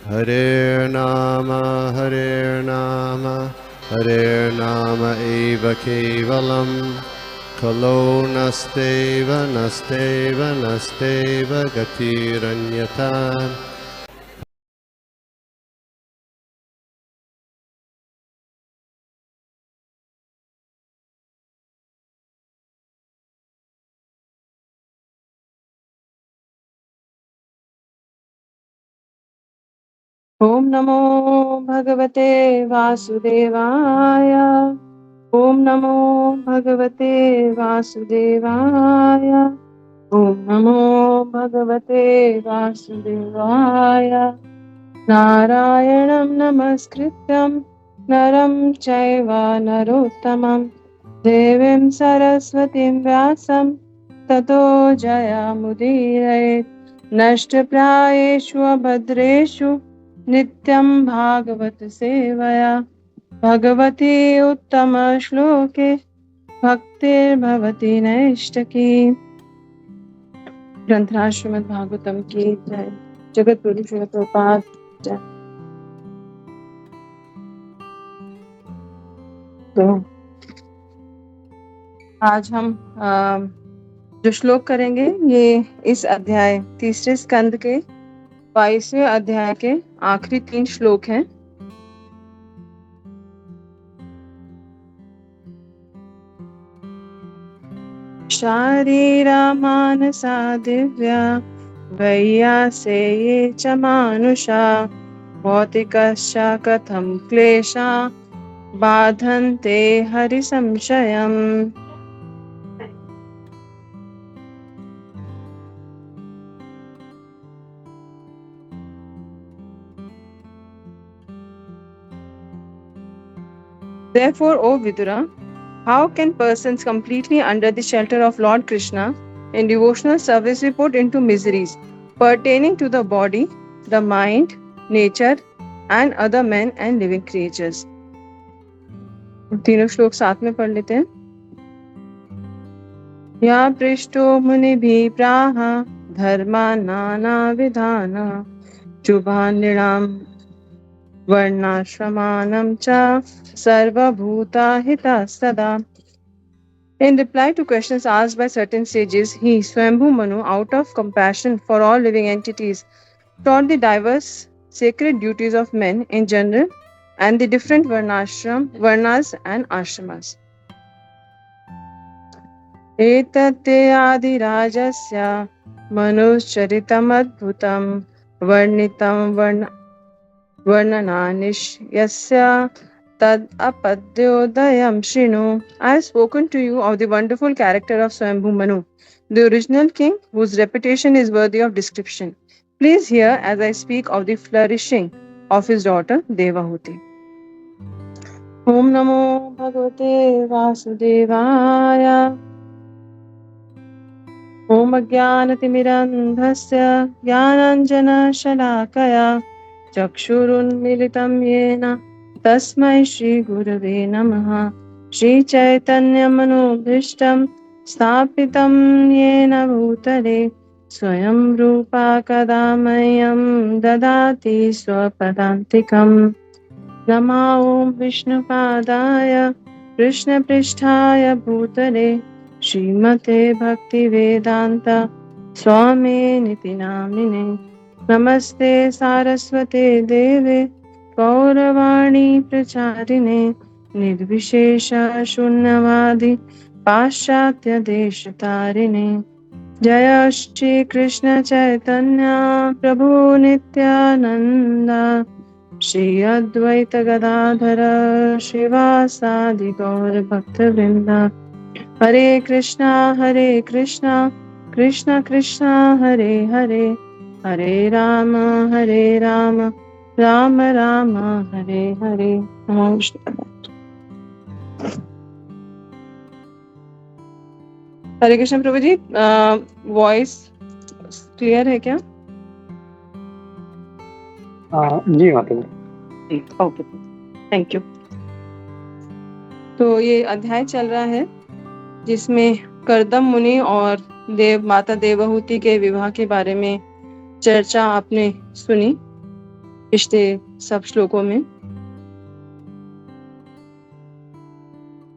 Hare Nama Hare Nama eva kevalam Kalo nasteva nasteva nasteva gatiranyata. ओम नमो भगवते वासुदेवाय। ओम नमो भगवते वासुदेवाय। ओम नमो भगवते वासुदेवाय। नारायणं नमस्कृत्यं नरं चैव नरोत्तमं देवीं सरस्वतीं व्यासं ततो जयमुदीरयेत्। नष्टप्रायेषु अभद्रेषु नित्यं भागवत सेवया भगवती उत्तमश्लोके भक्तिर्भवति नैष्टकी। ग्रंथराज श्रीमद् भागवतम की जय। जगत गुरु श्रीमद् प्रभुपाद जय। तो आज हम जो श्लोक करेंगे ये इस अध्याय तीसरे स्कंद के 22वें अध्याय के आखिरी 3 श्लोक हैं। शारीरा मानसा दिव्या वैयासे ये च मानुषा भौतिकश्च कथं क्लेशा बाधन्ते हरिसंशयम्। Therefore, O Vidura, how can persons completely under the shelter of Lord Krishna in devotional service be put into miseries pertaining to the body, the mind, nature, and other men and living creatures? तीनों श्लोक साथ में पढ़ लेते हैं। या पृष्ठो मुनिभिः प्राह धर्मा नानाविधान शुभान्नृणां वर्णाश्रमाणां च सर्वभूताहितः सदा। In reply to questions asked by certain sages, he, Swambhu Manu, out of compassion for all living entities, taught the diverse sacred duties of men in general and the different varnas and ashramas. एतत्ते आदिराजस्य मनुश्चरितम् अद्भुतं वर्णितं वर्णनानिष्यस्य tad apadyodayam shrinu. I have spoken to you of the wonderful character of Swambhu Manu, the original king whose reputation is worthy of description. Please hear as I speak of the flourishing of his daughter Devahuti. Om Namo Bhagavate Vasudevaya. Om Ajnanatirmirandhasya Jnananjana Shalakaya Chakshurunmilitam Yena तस्मै श्री गुरवे नमः। श्री चैतन्य मनोभीष्टं स्थापितं येन भूतले स्वयं रूपा कदा मह्यं ददाति स्वपदान्तिकम्। नमो ॐ विष्णुपादाय कृष्णपृष्ठाय भूतले श्रीमते भक्तिवेदान्त स्वामिनिति नामिने। नमस्ते सारस्वते देवे गौरवाणी प्रचारिणे निर्विशेष शून्यवादी पाश्चात्य देशतारिणे। जय श्री कृष्ण चैतन्य प्रभु नित्यानंद श्री अद्वैत गदाधर श्रीवासादि गौर भक्तवृंद। हरे कृष्णा कृष्ण कृष्ण हरे हरे, हरे राम राम राम हरे हरे। हरे कृष्ण प्रभु जी, वॉइस क्लियर है क्या? जी माता जी। Okay, thank you. तो ये अध्याय चल रहा है जिसमें कर्दम मुनि और माता देवहूति के विवाह के बारे में चर्चा आपने सुनी। पिछले सब श्लोकों में।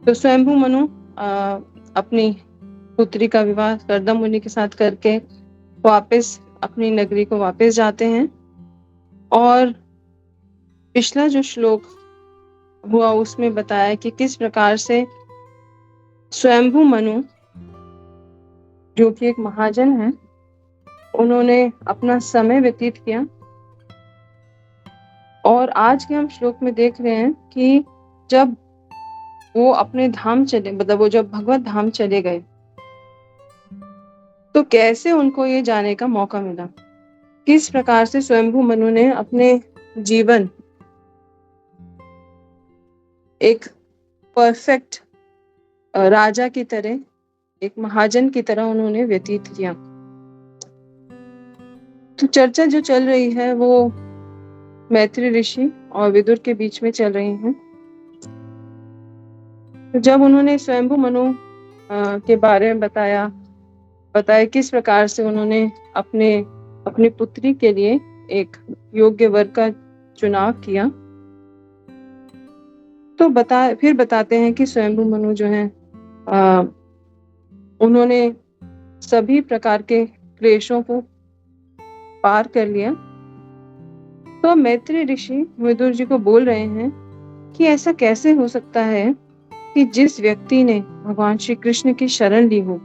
तो स्वयंभू मनु अपनी पुत्री का विवाह कर्दम मुनि के साथ करके वापस अपनी नगरी को वापस जाते हैं। और पिछला जो श्लोक हुआ उसमें बताया कि किस प्रकार से स्वयंभू मनु जो कि एक महाजन है, उन्होंने अपना समय व्यतीत किया। और आज के हम श्लोक में देख रहे हैं कि जब वो अपने धाम चले, मतलब वो जब भगवत धाम चले गए, तो कैसे उनको ये जाने का मौका मिला, किस प्रकार से स्वयंभू मनु ने अपने जीवन एक परफेक्ट राजा की तरह, एक महाजन की तरह उन्होंने व्यतीत किया। तो चर्चा जो चल रही है वो मैत्री ऋषि और विदुर के बीच में चल रही है। तो जब उन्होंने स्वयंभू मनु के बारे में बताया किस प्रकार से उन्होंने अपनी पुत्री के लिए एक योग्य वर का चुनाव किया, तो फिर बताते हैं कि स्वयंभू मनु जो है उन्होंने सभी प्रकार के क्लेशों को पार कर लिया। तो मैत्री ऋषि विदुर जी को बोल रहे हैं कि ऐसा कैसे हो सकता है कि जिस व्यक्ति ने भगवान श्री कृष्ण की शरण ली हो,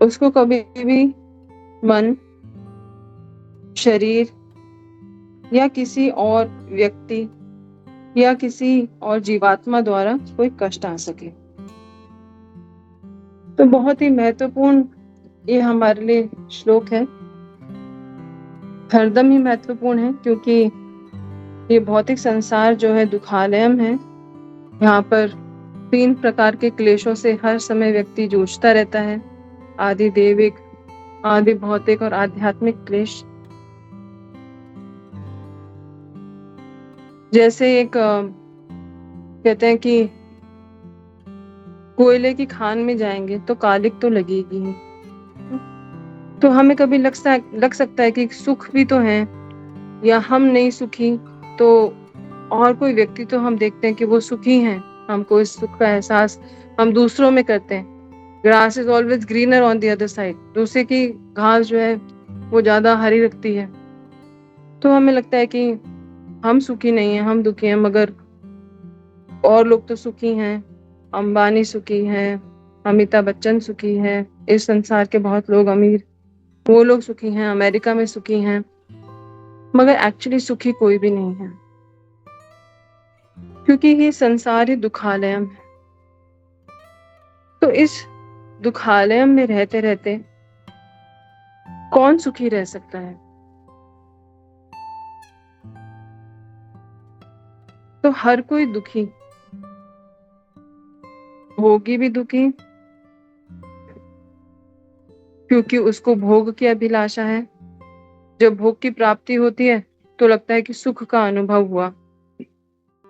उसको कभी भी मन, शरीर या किसी और व्यक्ति या किसी और जीवात्मा द्वारा कोई कष्ट आ सके। तो बहुत ही महत्वपूर्ण ये हमारे लिए श्लोक है, हरदम ही महत्वपूर्ण है, क्योंकि ये भौतिक संसार जो है दुखालयम है। यहाँ पर 3 प्रकार के क्लेशों से हर समय व्यक्ति जूझता रहता है, आदि दैविक, आदि भौतिक और आध्यात्मिक क्लेश। जैसे एक कहते हैं कि कोयले की खान में जाएंगे तो कालिक तो लगेगी ही। तो हमें कभी लग सकता है कि सुख भी तो है, या हम नहीं सुखी तो और कोई व्यक्ति तो हम देखते हैं कि वो सुखी हैं, हमको इस सुख का एहसास हम दूसरों में करते हैं। Grass is always greener on the other side, दूसरे की घास जो है वो ज्यादा हरी लगती है। तो हमें लगता है कि हम सुखी नहीं हैं, हम दुखी हैं, मगर और लोग तो सुखी हैं, अंबानी सुखी हैं, अमिताभ बच्चन सुखी है, इस संसार के बहुत लोग अमीर, वो लोग सुखी हैं, अमेरिका में सुखी हैं, मगर एक्चुअली सुखी कोई भी नहीं है, क्योंकि ये संसार ही दुखालयम है। तो इस दुखालयम में रहते रहते कौन सुखी रह सकता है? तो हर कोई दुखी, भोगी भी दुखी, क्योंकि उसको भोग की अभिलाषा है। जब भोग की प्राप्ति होती है तो लगता है कि सुख का अनुभव हुआ,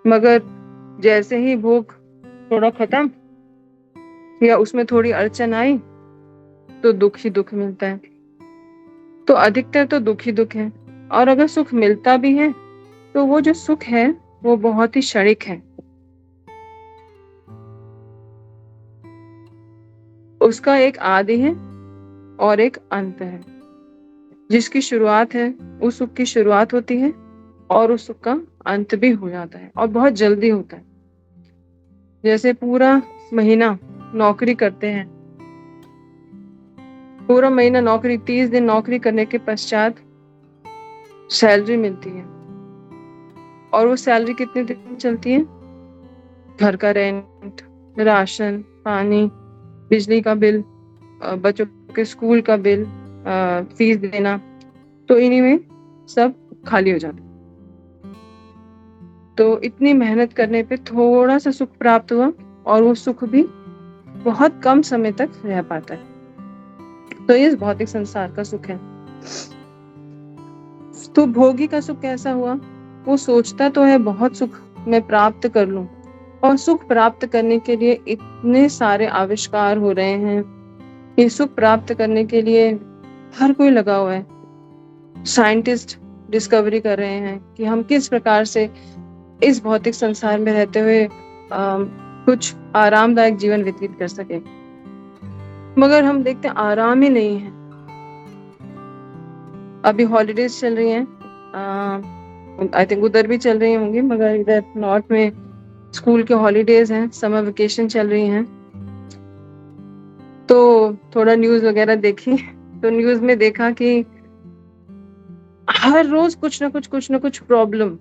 मगर जैसे ही भोग थोड़ा खत्म या उसमें थोड़ी अड़चन आई तो दुख ही दुख मिलता है। तो अधिकतर तो दुख ही दुख है, और अगर सुख मिलता भी है तो वो जो सुख है वो बहुत ही क्षणिक है, उसका एक आदि है और एक अंत है। जिसकी शुरुआत है उस सुख की शुरुआत होती है और उस सुख का अंत भी हो जाता है, और बहुत जल्दी होता है। जैसे पूरा महीना नौकरी करते हैं, पूरा महीना नौकरी, 30 दिन नौकरी करने के पश्चात सैलरी मिलती है, और वो सैलरी कितने दिन चलती है? घर का रेंट, राशन पानी, बिजली का बिल, बच्चों के स्कूल का बिल, फीस देना, तो इन्हीं में सब खाली हो जाता है। तो इतनी मेहनत करने पे थोड़ा सा सुख प्राप्त हुआ, और वो सुख भी बहुत कम समय तक रह पाता है। तो ये भौतिक संसार का सुख है। तो भोगी का सुख कैसा हुआ? वो सोचता तो है बहुत सुख मैं प्राप्त कर लूं, और सुख प्राप्त करने के लिए इतने सारे आविष्कार हो रहे हैं, ये सुख प्राप्त करने के लिए हर कोई लगा हुआ है। साइंटिस्ट डिस्कवरी कर रहे हैं कि हम किस प्रकार से इस भौतिक संसार में रहते हुए कुछ आरामदायक जीवन व्यतीत कर सके। मगर हम देखते हैं आराम ही नहीं है। अभी हॉलीडेज चल रही हैं, आई थिंक उधर भी चल रही होंगी, मगर इधर नॉर्थ में स्कूल के हॉलीडेज हैं, समर वेकेशन चल रही हैं। तो थोड़ा न्यूज वगैरह देखी तो न्यूज में देखा कि हर रोज कुछ ना कुछ प्रॉब्लम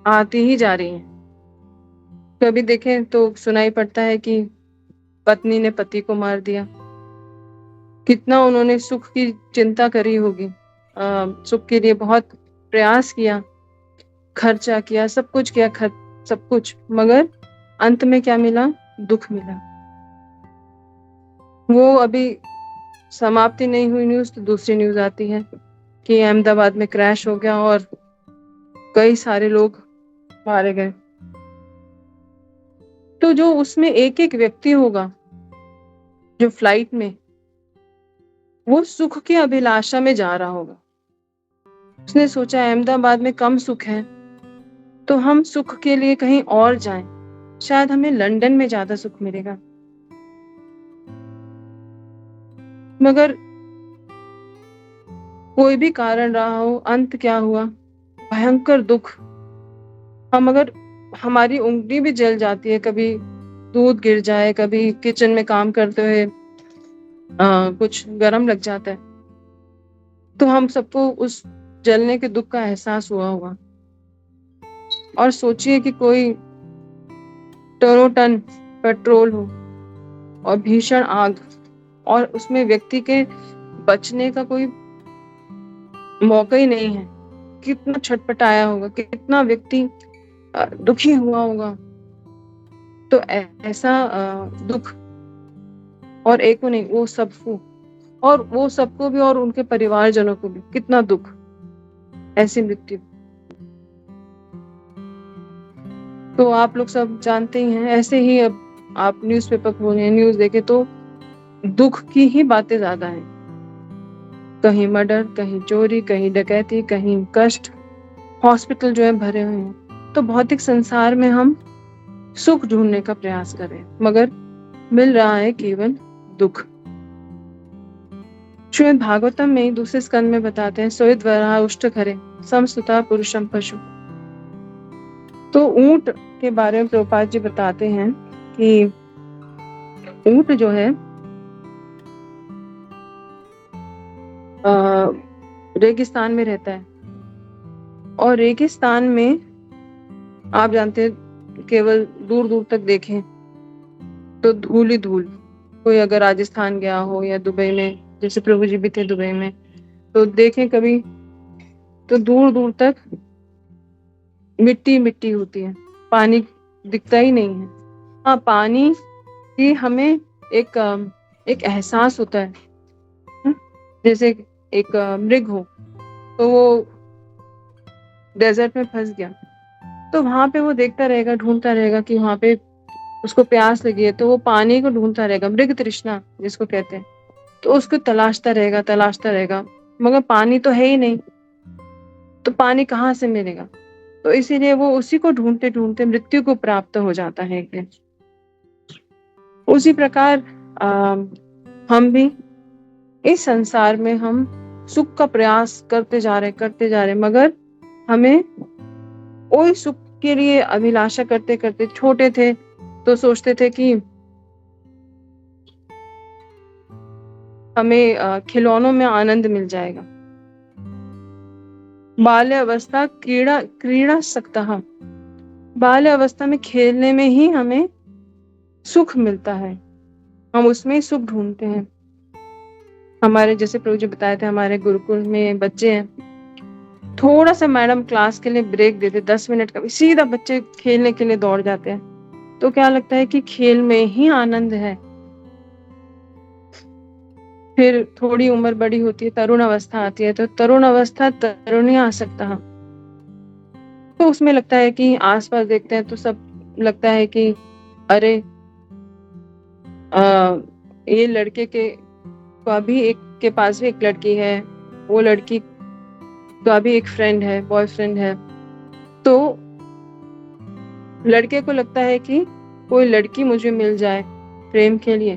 आती ही जा रही है। कभी देखें तो सुनाई पड़ता है कि पत्नी ने पति को मार दिया। कितना उन्होंने सुख की चिंता करी होगी, सुख के लिए बहुत प्रयास किया, खर्चा किया, सब कुछ किया, सब कुछ, मगर अंत में क्या मिला? दुख मिला। वो अभी समाप्ति नहीं हुई न्यूज तो दूसरी न्यूज आती है कि अहमदाबाद में क्रैश हो गया और कई सारे लोग मारे गए। तो जो उसमें एक एक व्यक्ति होगा जो फ्लाइट में, वो सुख की अभिलाषा में जा रहा होगा। उसने सोचा अहमदाबाद में कम सुख है तो हम सुख के लिए कहीं और जाएं, शायद हमें लंदन में ज्यादा सुख मिलेगा। मगर कोई भी कारण रहा हो, अंत क्या हुआ? भयंकर दुख। हम अगर हमारी उंगली भी जल जाती है, कभी दूध गिर जाए, कभी किचन में काम करते हुए कुछ गरम लग जाता है, तो हम सबको उस जलने के दुख का एहसास हुआ होगा। और सोचिए कि कोई टनों टन पेट्रोल हो और भीषण आग, और उसमें व्यक्ति के बचने का कोई मौका ही नहीं है। कितना छटपटाया होगा, कितना व्यक्ति दुखी हुआ होगा। तो ऐसा दुख, और एक को नहीं, वो सबको, और वो सबको भी और उनके परिवारजनों को भी कितना दुख, ऐसी मृत्यु। तो आप लोग सब जानते ही हैं। ऐसे ही अब आप न्यूज़पेपर खोलें, न्यूज़ देखें तो दुख की ही बातें ज्यादा हैं। कहीं मर्डर, कहीं चोरी, कहीं डकैती, कहीं कष्ट, हॉस्पिटल जो है भरे हुए हैं। तो भौतिक संसार में हम सुख ढूंढने का प्रयास कर रहे हैं, मगर मिल रहा है केवल दुख। श्रीमद् भागवतम में दूसरे स्कंद में बताते हैं, सोयद वराह उष्ट खरे समसुता पुरुषम पशु। तो ऊंट के बारे में प्रभुपाद जी बताते हैं कि ऊंट जो है रेगिस्तान में रहता है, और रेगिस्तान में आप जानते हैं केवल दूर दूर तक देखें तो धूल ही धूल। कोई अगर राजस्थान गया हो या दुबई में, जैसे प्रभु जी भी थे दुबई में, तो देखें कभी तो दूर दूर तक मिट्टी मिट्टी होती है, पानी दिखता ही नहीं है। हाँ, पानी की हमें एक एहसास होता है। जैसे एक मृग हो तो वो डेजर्ट में फंस गया, तो वहां पे वो देखता रहेगा, ढूंढता रहेगा कि वहां पे उसको प्यास लगी है, तो वो पानी को ढूंढता रहेगा, मृग तृष्णा जिसको कहते हैं। तो उसको तलाशता रहेगा, मगर पानी तो है ही नहीं, तो पानी कहाँ से मिलेगा? तो इसीलिए वो उसी को ढूंढते ढूंढते मृत्यु को प्राप्त हो जाता है एक दिन। उसी प्रकार हम भी इस संसार में हम सुख का प्रयास करते जा रहे, मगर हमें वही सुख के लिए अभिलाषा करते करते, छोटे थे तो सोचते थे कि हमें खिलौनों में आनंद मिल जाएगा। बाल्य अवस्था क्रीड़ा सक्तः, बाल्य अवस्था में खेलने में ही हमें सुख मिलता है, हम उसमें सुख ढूंढते हैं। हमारे जैसे प्रभु जी बताए थे, हमारे गुरुकुल में बच्चे हैं, थोड़ा सा मैडम क्लास के लिए ब्रेक देते 10 मिनट का, सीधा बच्चे खेलने के लिए दौड़ जाते हैं। तो क्या लगता है कि खेल में ही आनंद है। फिर थोड़ी उम्र बड़ी होती है, तरुण अवस्था आती है, तो तरुण अवस्था तरुणी आसक्ता, तो उसमें लगता है कि आसपास देखते हैं तो सब लगता है कि अरे ये लड़के के भी एक के पास भी एक लड़की है, वो लड़की तो अभी एक फ्रेंड है, बॉयफ्रेंड है, तो लड़के को लगता है कि कोई लड़की मुझे मिल जाए प्रेम के लिए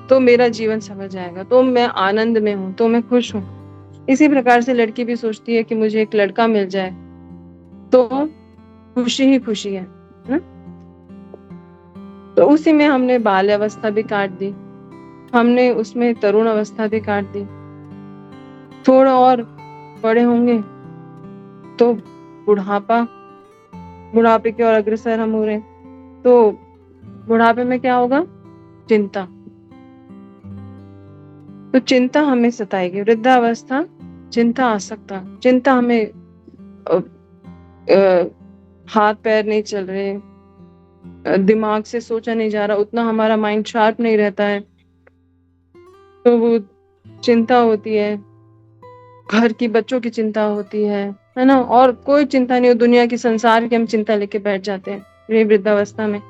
तो मेरा जीवन संवर जाएगा, तो मैं आनंद में हूँ, तो मैं खुश हूँ। इसी प्रकार से लड़की भी सोचती है कि मुझे एक लड़का मिल जाए तो खुशी ही खुशी है ना? तो उसी में हमने बाल्यावस्था भी काट दी, हमने उसमें तरुण अवस्था भी काट दी। थोड़ा और बड़े होंगे तो बुढ़ापे की ओर अग्रसर हम हो रहे हैं। तो बुढ़ापे में क्या होगा? चिंता। तो चिंता हमें सताएगी, वृद्धावस्था चिंता आ सकता, चिंता हमें हाथ पैर नहीं चल रहे, दिमाग से सोचा नहीं जा रहा, उतना हमारा माइंड शार्प नहीं रहता है, तो वो चिंता होती है, घर की बच्चों की चिंता होती है ना? और कोई चिंता नहीं हो दुनिया की, संसार की हम चिंता लेके बैठ जाते हैं ये वृद्धावस्था में।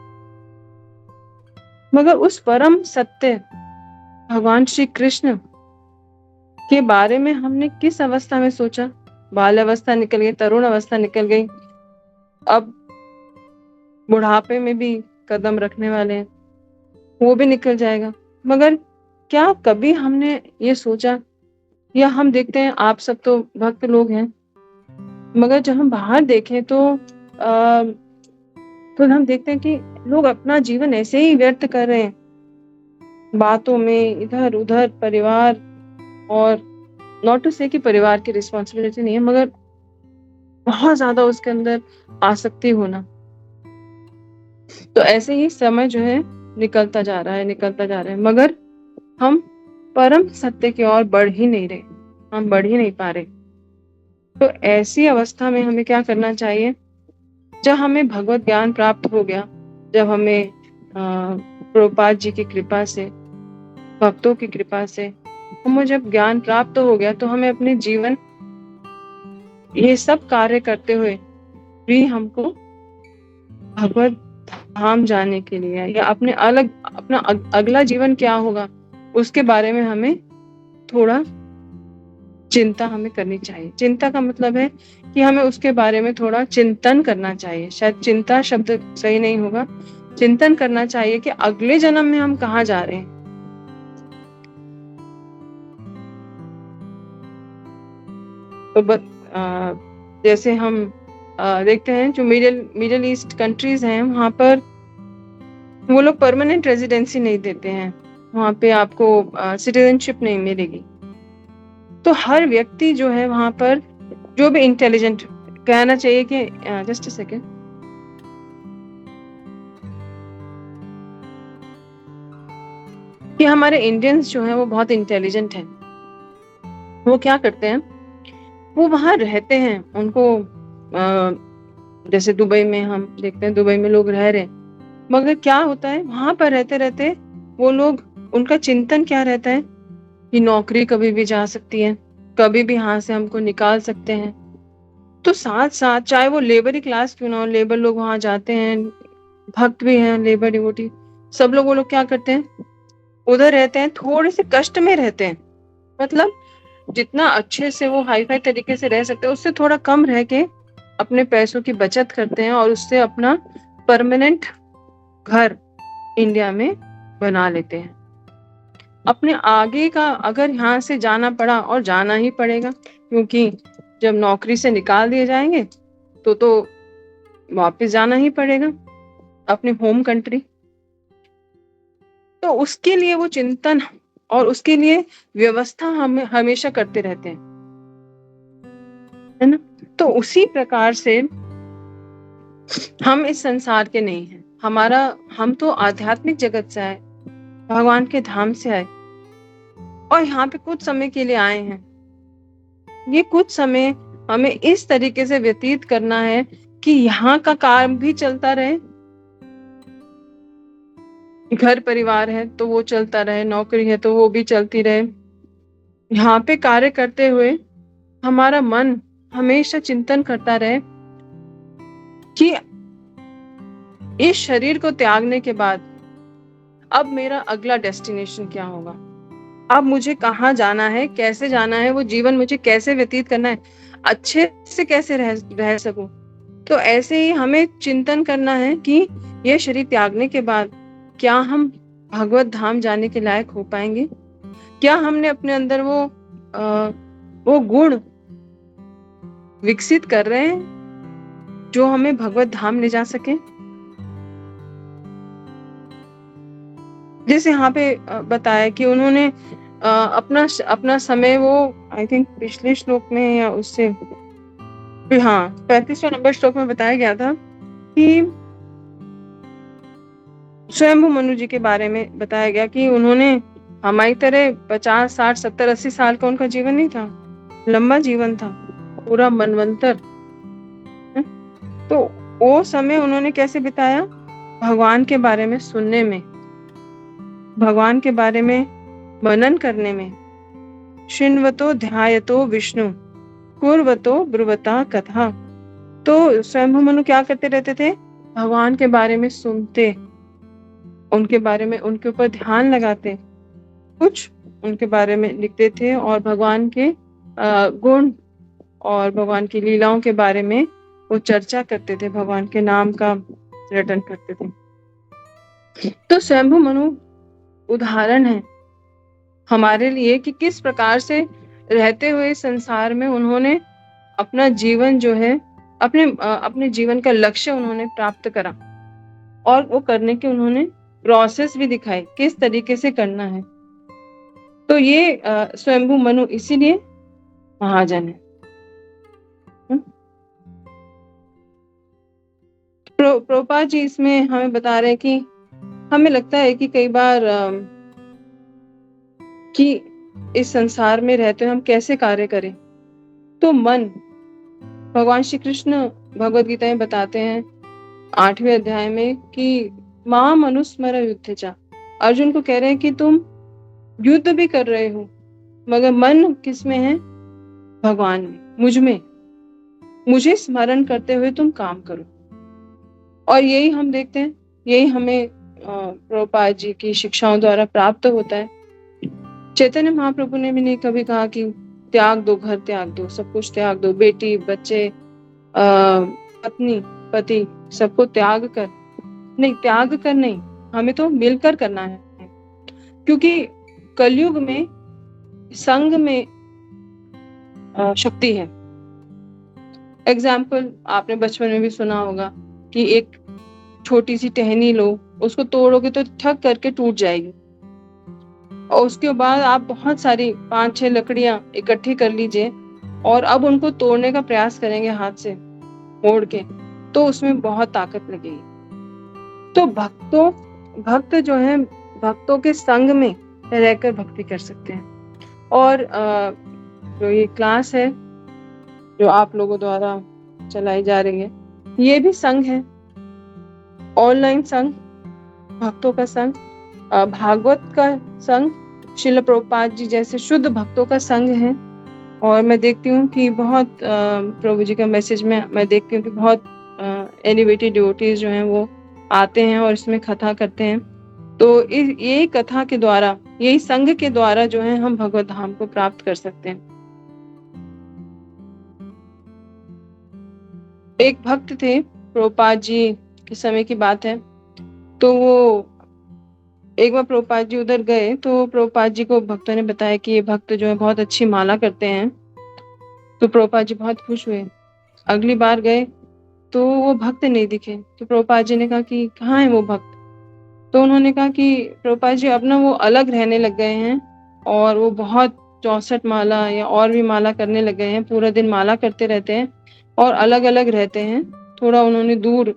मगर उस परम सत्य भगवान श्री कृष्ण के बारे में हमने किस अवस्था में सोचा? बाल अवस्था निकल गई, तरुण अवस्था निकल गई, अब बुढ़ापे में भी कदम रखने वाले हैं, वो भी निकल जाएगा। मगर क्या कभी हमने ये सोचा, या हम देखते हैं आप सब तो भक्त लोग हैं, मगर जब हम बाहर देखें तो हम देखते हैं कि लोग अपना जीवन ऐसे ही व्यर्थ कर रहे हैं, बातों में इधर उधर, परिवार, और नॉट टू से कि परिवार की रिस्पॉन्सिबिलिटी नहीं है, मगर बहुत ज्यादा उसके अंदर आसक्ति होना। तो ऐसे ही समय जो है निकलता जा रहा है, मगर हम परम सत्य की ओर बढ़ ही नहीं रहे, हम बढ़ ही नहीं पा रहे। तो ऐसी अवस्था में हमें क्या करना चाहिए? जब हमें भगवत ज्ञान प्राप्त हो गया, जब हमें प्रभुपाद जी की कृपा से, भक्तों की कृपा से हमें जब ज्ञान प्राप्त हो गया, तो हमें अपने जीवन ये सब कार्य करते हुए भी हमको भगवत धाम जाने के लिए, या अपना अगला जीवन क्या होगा उसके बारे में हमें थोड़ा चिंता हमें करनी चाहिए। चिंता का मतलब है कि हमें उसके बारे में थोड़ा चिंतन करना चाहिए। शायद चिंता शब्द सही नहीं होगा, चिंतन करना चाहिए कि अगले जन्म में हम कहाँ जा रहे हैं। तो जैसे हम देखते हैं जो मिडिल ईस्ट कंट्रीज हैं, वहां पर वो लोग परमानेंट रेजिडेंसी नहीं देते हैं, वहां पे आपको सिटीजनशिप नहीं मिलेगी। तो हर व्यक्ति जो है वहां पर, जो भी इंटेलिजेंट, कहना चाहिए कि जस्ट अ सेकेंड, कि हमारे इंडियंस जो हैं वो बहुत इंटेलिजेंट हैं। वो क्या करते हैं, वो वहां रहते हैं, उनको जैसे दुबई में हम देखते हैं, दुबई में लोग रह रहे हैं, मगर क्या होता है वहां पर रहते रहते वो लोग, उनका चिंतन क्या रहता है कि नौकरी कभी भी जा सकती है, कभी भी यहाँ से हमको निकाल सकते हैं। तो साथ साथ चाहे वो लेबर क्लास क्यों ना हो, लेबर लोग वहां जाते हैं, भक्त भी हैं, लेबर डिवोटी, सब लोग, वो लोग क्या करते हैं, उधर रहते हैं, थोड़े से कष्ट में रहते हैं, मतलब जितना अच्छे से वो हाई फाई तरीके से रह सकते हैं उससे थोड़ा कम रह के अपने पैसों की बचत करते हैं, और उससे अपना परमानेंट घर इंडिया में बना लेते हैं। अपने आगे का अगर यहाँ से जाना पड़ा, और जाना ही पड़ेगा, क्योंकि जब नौकरी से निकाल दिए जाएंगे तो वापस जाना ही पड़ेगा अपने होम कंट्री। तो उसके लिए वो चिंतन और उसके लिए व्यवस्था हम हमेशा करते रहते हैं, है ना? तो उसी प्रकार से हम इस संसार के नहीं हैं, हम तो आध्यात्मिक जगत से आए, भगवान के धाम से आए, और यहाँ पे कुछ समय के लिए आए हैं। ये कुछ समय हमें इस तरीके से व्यतीत करना है कि यहाँ का काम भी चलता रहे, घर परिवार है तो वो चलता रहे, नौकरी है तो वो भी चलती रहे। यहाँ पे कार्य करते हुए हमारा मन हमेशा चिंतन करता रहे कि इस शरीर को त्यागने के बाद अब मेरा अगला डेस्टिनेशन क्या होगा, अब मुझे कहाँ जाना है, कैसे जाना है, वो जीवन मुझे कैसे व्यतीत करना है, अच्छे से कैसे रह सकूं। तो ऐसे ही हमें चिंतन करना है कि यह शरीर त्यागने के बाद क्या हम भगवत धाम जाने के लायक हो पाएंगे? क्या हमने अपने अंदर वो गुण विकसित कर रहे हैं जो हमें भगवत धाम ले जा सके? जैसे यहाँ पे बताया कि उन्होंने अपना समय, वो आई थिंक पिछले श्लोक में या उससे, हाँ 35वें नंबर श्लोक में बताया गया था कि स्वयंभू मनु जी के बारे में बताया गया कि उन्होंने हमारी तरह 50, 60, 70, 80 साल का उनका जीवन नहीं था, लंबा जीवन था, पूरा मनवंतर। तो वो समय उन्होंने कैसे बिताया? भगवान के बारे में सुनने में, भगवान के बारे में मनन करने में। शृण्वतो ध्यायतो विष्णु कुर्वतो ब्रुवता कथा। तो स्वयंभू मनु क्या करते रहते थे? भगवान के बारे में सुनते, उनके बारे में, उनके ऊपर ध्यान लगाते, कुछ उनके बारे में लिखते थे और भगवान के गुण और भगवान की लीलाओं के बारे में वो चर्चा करते थे, भगवान के नाम का रटन करते थे। तो स्वयंभू मनु उदाहरण है हमारे लिए कि किस प्रकार से रहते हुए संसार में उन्होंने अपना जीवन जो है, अपने जीवन का लक्ष्य उन्होंने प्राप्त करा और वो करने के उन्होंने प्रोसेस भी दिखाई, किस तरीके से करना है। तो ये स्वयंभू मनु इसीलिए महाजन है। प्रभुपाद जी इसमें हमें बता रहे हैं कि हमें लगता है कि कई बार कि इस संसार में रहते हुए हम कैसे कार्य करें। तो मन, भगवान श्री कृष्ण भगवद गीता में बताते हैं 8वें अध्याय में कि माम अनुस्मर युद्धचा। अर्जुन को कह रहे हैं कि तुम युद्ध भी कर रहे हो मगर मन किस में है? भगवान में, मुझ में, मुझे स्मरण करते हुए तुम काम करो। और यही हम देखते हैं, यही हमें प्रभुपाद जी की शिक्षाओं द्वारा प्राप्त होता है। चैतन्य महाप्रभु ने भी नहीं कभी कहा कि त्याग दो, घर त्याग दो, सब कुछ त्याग दो, बेटी बच्चे पत्नी पति सबको त्याग कर, नहीं त्याग कर नहीं, हमें तो मिलकर करना है। क्योंकि कलयुग में संग में शक्ति है। एग्जाम्पल आपने बचपन में भी सुना होगा कि एक छोटी सी टहनी लो, उसको तोड़ोगे तो ठक करके टूट जाएगी, और उसके बाद आप बहुत सारी 5-6 लकड़ियां इकट्ठी कर लीजिए और अब उनको तोड़ने का प्रयास करेंगे हाथ से मोड़ के, तो उसमें बहुत ताकत लगेगी। तो भक्त जो है भक्तों के संग में रहकर भक्ति कर सकते हैं। और जो ये क्लास है जो आप लोगों द्वारा चलाई जा रही है, ये भी संग है, ऑनलाइन संग, भक्तों का संग, भागवत का संग, श्रील प्रभुपाद जी जैसे शुद्ध भक्तों का संग है। और मैं देखती हूँ कि बहुत प्रभु जी का मैसेज में मैं देखती हूँ कि बहुत एलिवेटेड डिवोटीज जो हैं वो आते हैं और इसमें कथा करते हैं। तो यही कथा के द्वारा, यही संग के द्वारा जो है हम भगवत धाम को प्राप्त कर सकते हैं। एक भक्त थे, प्रभुपाद जी के समय की बात है, तो वो एक बार प्रभुपाद जी उधर गए तो प्रभुपाद जी को भक्तों ने बताया कि ये भक्त जो है बहुत अच्छी माला करते हैं। तो प्रभुपाद जी बहुत खुश हुए। अगली बार गए तो वो भक्त नहीं दिखे, तो प्रभुपाद जी ने कहा कि कहाँ है वो भक्त? तो उन्होंने कहा कि प्रभुपाद जी अब ना वो अलग रहने लग गए हैं और वो बहुत 64 माला या और भी माला करने लग गए हैं, पूरा दिन माला करते रहते हैं और अलग अलग रहते हैं। थोड़ा उन्होंने दूर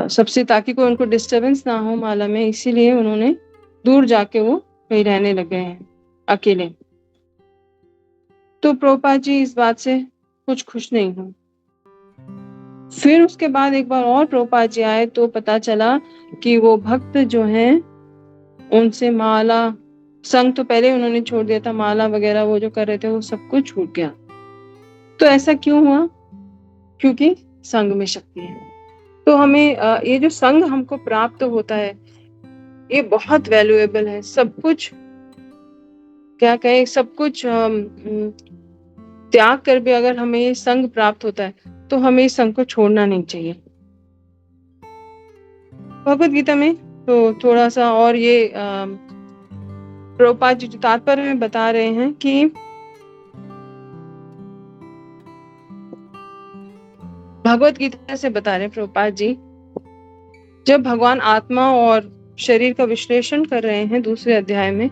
सबसे, ताकि कोई उनको डिस्टरबेंस ना हो माला में, इसीलिए उन्होंने दूर जाके वो कहीं रहने लग गए हैं अकेले। तो प्रभुपाद जी इस बात से कुछ खुश नहीं हुए। फिर उसके बाद एक बार और प्रभुपाद जी आए तो पता चला कि वो भक्त जो हैं उनसे माला संग तो पहले उन्होंने छोड़ दिया था, माला वगैरह वो जो कर रहे थे वो सब कुछ छूट गया। तो ऐसा क्यों हुआ? क्योंकि संग में शक्ति है। तो हमें ये जो संग हमको प्राप्त होता है ये बहुत वैल्यूएबल है। सब कुछ क्या कहें, सब कुछ त्याग कर भी अगर हमें ये संग प्राप्त होता है तो हमें इस संग को छोड़ना नहीं चाहिए। भगवत गीता में तो थोड़ा सा और ये प्रभुपाद जी तात्पर्य में बता रहे हैं कि भगवत गीता से बता रहे हैं प्रभुपाद जी, जब भगवान आत्मा और शरीर का विश्लेषण कर रहे हैं दूसरे अध्याय में,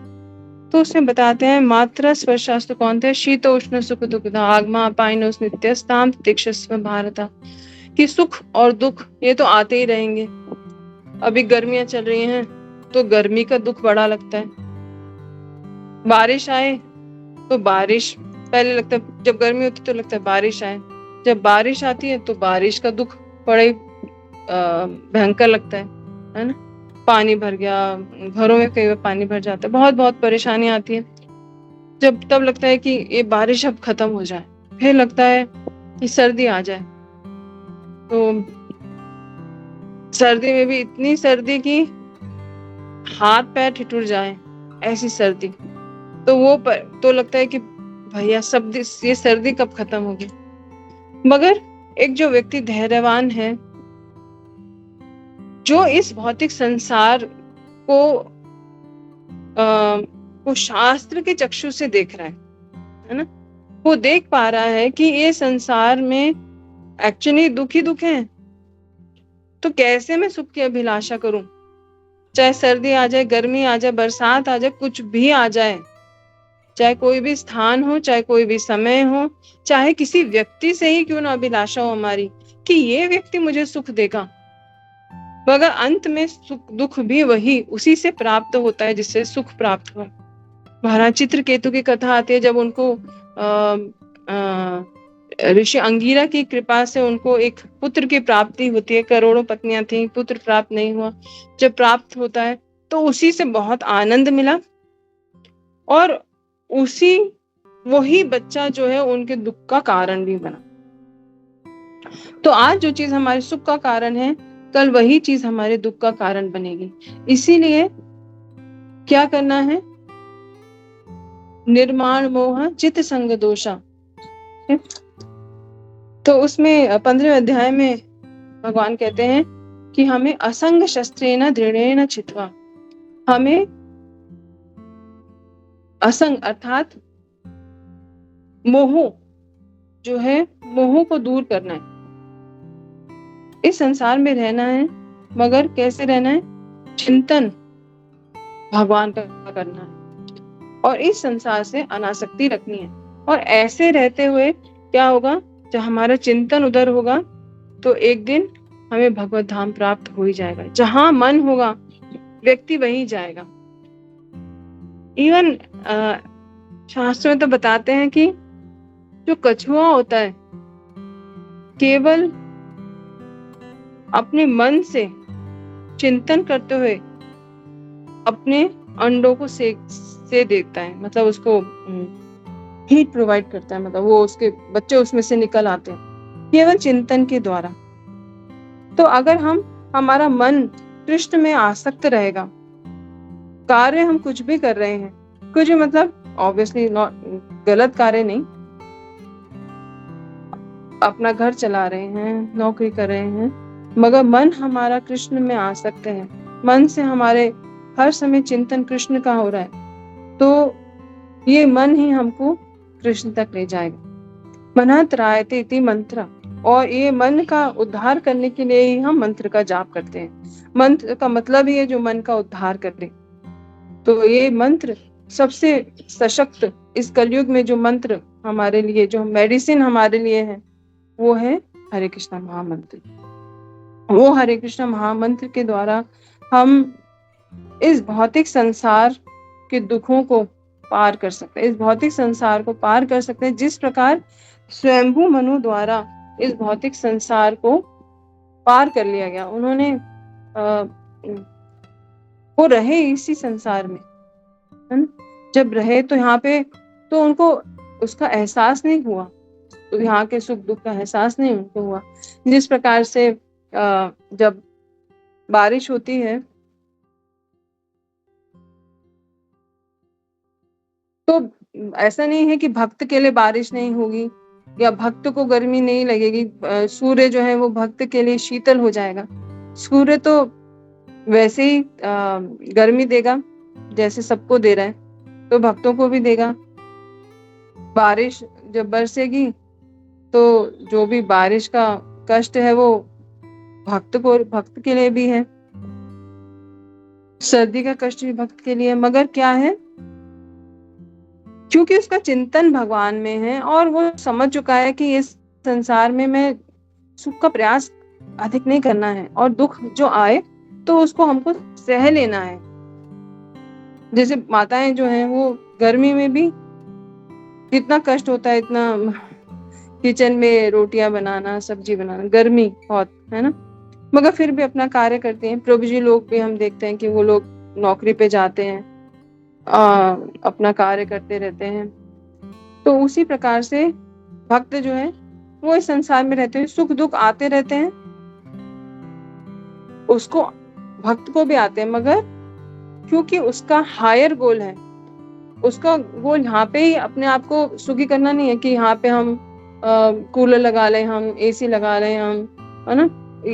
तो उसमें बताते हैं मात्रा स्पर्शास्तु कौन्तेय शीत उष्ण सुख दुखदा आगमा अपाइनोस नित्यस्ताम तितिक्षस्व भारता, कि सुख और दुख ये तो आते ही रहेंगे। अभी गर्मियां चल रही हैं तो गर्मी का दुख बड़ा लगता है, बारिश आए तो बारिश पहले लगता है, जब गर्मी होती तो लगता है बारिश आए, जब बारिश आती है तो बारिश का दुख बड़ा ही भयंकर लगता है ना। पानी भर गया, घरों में कई बार पानी भर जाता है, बहुत बहुत परेशानी आती है। जब तब लगता है कि ये बारिश अब खत्म हो जाए, फिर लगता है कि सर्दी आ जाए। तो सर्दी में भी इतनी सर्दी कि हाथ पैर ठिठुर जाए, ऐसी सर्दी। तो वो तो लगता है कि भैया सब ये सर्दी कब खत्म होगी। मगर एक जो व्यक्ति धैर्यवान है, जो इस भौतिक संसार को वो शास्त्र के चक्षु से देख रहा है ना, वो देख पा रहा है कि ये संसार में एक्चुअली दुख ही दुख है, तो कैसे मैं सुख की अभिलाषा करूं। चाहे सर्दी आ जाए, गर्मी आ जाए, बरसात आ जाए, कुछ भी आ जाए, चाहे कोई भी स्थान हो, चाहे कोई भी समय हो, चाहे किसी व्यक्ति से ही क्यों ना अभिलाषा हो हमारी कि ये व्यक्ति मुझे सुख देगा, मगर अंत में सुख दुख भी वही उसी से प्राप्त होता है जिससे सुख प्राप्त हुआ। महाराज चित्रकेतु की कथा आती है, जब उनको ऋषि अंगीरा की कृपा से उनको एक पुत्र की प्राप्ति होती है। करोड़ों पत्नियां थी, पुत्र प्राप्त नहीं हुआ। जब प्राप्त होता है तो उसी से बहुत आनंद मिला, और उसी वही बच्चा जो है उनके दुख का कारण भी बना। तो आज जो चीज हमारे सुख का कारण है, कल वही चीज हमारे दुख का कारण बनेगी। इसीलिए क्या करना है, निर्माण मोह चित्त संग दोषा। तो उसमें 15वें अध्याय में भगवान कहते हैं कि हमें असंग शस्त्रेण दृढ़ेन चित्वा, हमें असंग अर्थात मोह जो है, मोह को दूर करना है। इस संसार में रहना है, मगर कैसे रहना है, चिंतन भगवान का करना है और इस संसार से अनासक्ति रखनी है। और ऐसे रहते हुए क्या होगा, जब हमारा चिंतन उधर होगा तो एक दिन हमें भगवत धाम प्राप्त हो ही जाएगा। जहां मन होगा व्यक्ति वहीं जाएगा। इवन शास्त्र में तो बताते हैं कि जो कछुआ होता है केवल अपने मन से चिंतन करते हुए अपने अंडों को से देखता है, मतलब उसको हीट प्रोवाइड करता है, मतलब वो उसके बच्चे उसमें से निकल आते हैं केवल चिंतन के द्वारा। तो अगर हमारा मन कृष्ण में आसक्त रहेगा, कार्य हम कुछ भी कर रहे हैं, कुछ मतलब ऑब्वियसली गलत कार्य नहीं, अपना घर चला रहे हैं, नौकरी कर रहे हैं, मगर मन हमारा कृष्ण में आसक्त है, मन से हमारे हर समय चिंतन कृष्ण का हो रहा है, तो ये मन ही हमको कृष्ण तक ले जाएगा। मनः त्रायते इति मंत्र, और ये मन का उद्धार करने के लिए ही हम मंत्र का जाप करते हैं। मंत्र का मतलब ही है जो मन का उद्धार करे। तो ये मंत्र सबसे सशक्त, इस कलयुग में जो मंत्र हमारे लिए, जो मेडिसिन हमारे लिए है, वो है हरे कृष्ण महामंत्र। वो हरे कृष्ण महामंत्र के द्वारा हम इस भौतिक संसार के दुखों को पार कर सकते हैं, इस भौतिक संसार को पार कर सकते हैं। जिस प्रकार स्वयंभू मनु द्वारा इस भौतिक संसार को पार कर लिया गया, उन्होंने वो रहे इसी संसार में, है ना। जब रहे तो यहाँ पे तो उनको उसका एहसास नहीं हुआ, तो यहाँ के सुख दुख का एहसास नहीं उनको हुआ। जिस प्रकार से जब बारिश होती है तो ऐसा नहीं है कि भक्त के लिए बारिश नहीं होगी या भक्त को गर्मी नहीं लगेगी। सूर्य जो है वो भक्त के लिए शीतल हो जाएगा। सूर्य तो वैसे ही गर्मी देगा जैसे सबको दे रहा है, तो भक्तों को भी देगा। बारिश जब बरसेगी तो जो भी बारिश का कष्ट है वो भक्त के लिए भी है, सर्दी का कष्ट भी भक्त के लिए। मगर क्या है, क्योंकि उसका चिंतन भगवान में है और वो समझ चुका है कि इस संसार में मैं सुख का प्रयास अधिक नहीं करना है और दुख जो आए तो उसको हमको सह लेना है। जैसे माताएं जो हैं वो गर्मी में भी कितना कष्ट होता है, इतना किचन में रोटियां बनाना, सब्जी बनाना, गर्मी बहुत है ना, मगर फिर भी अपना कार्य करते हैं। प्रभु जी लोग भी हम देखते हैं कि वो लोग नौकरी पे जाते हैं, अपना कार्य करते रहते हैं। तो उसी प्रकार से भक्त जो है वो इस संसार में रहते हैं, सुख दुख आते रहते हैं, उसको भक्त को भी आते हैं, मगर क्योंकि उसका हायर गोल है, उसका गोल यहाँ पे ही अपने आप को सुखी करना नहीं है कि यहाँ पे हम कूलर लगा लें, हम एसी लगा लें, हम है ना,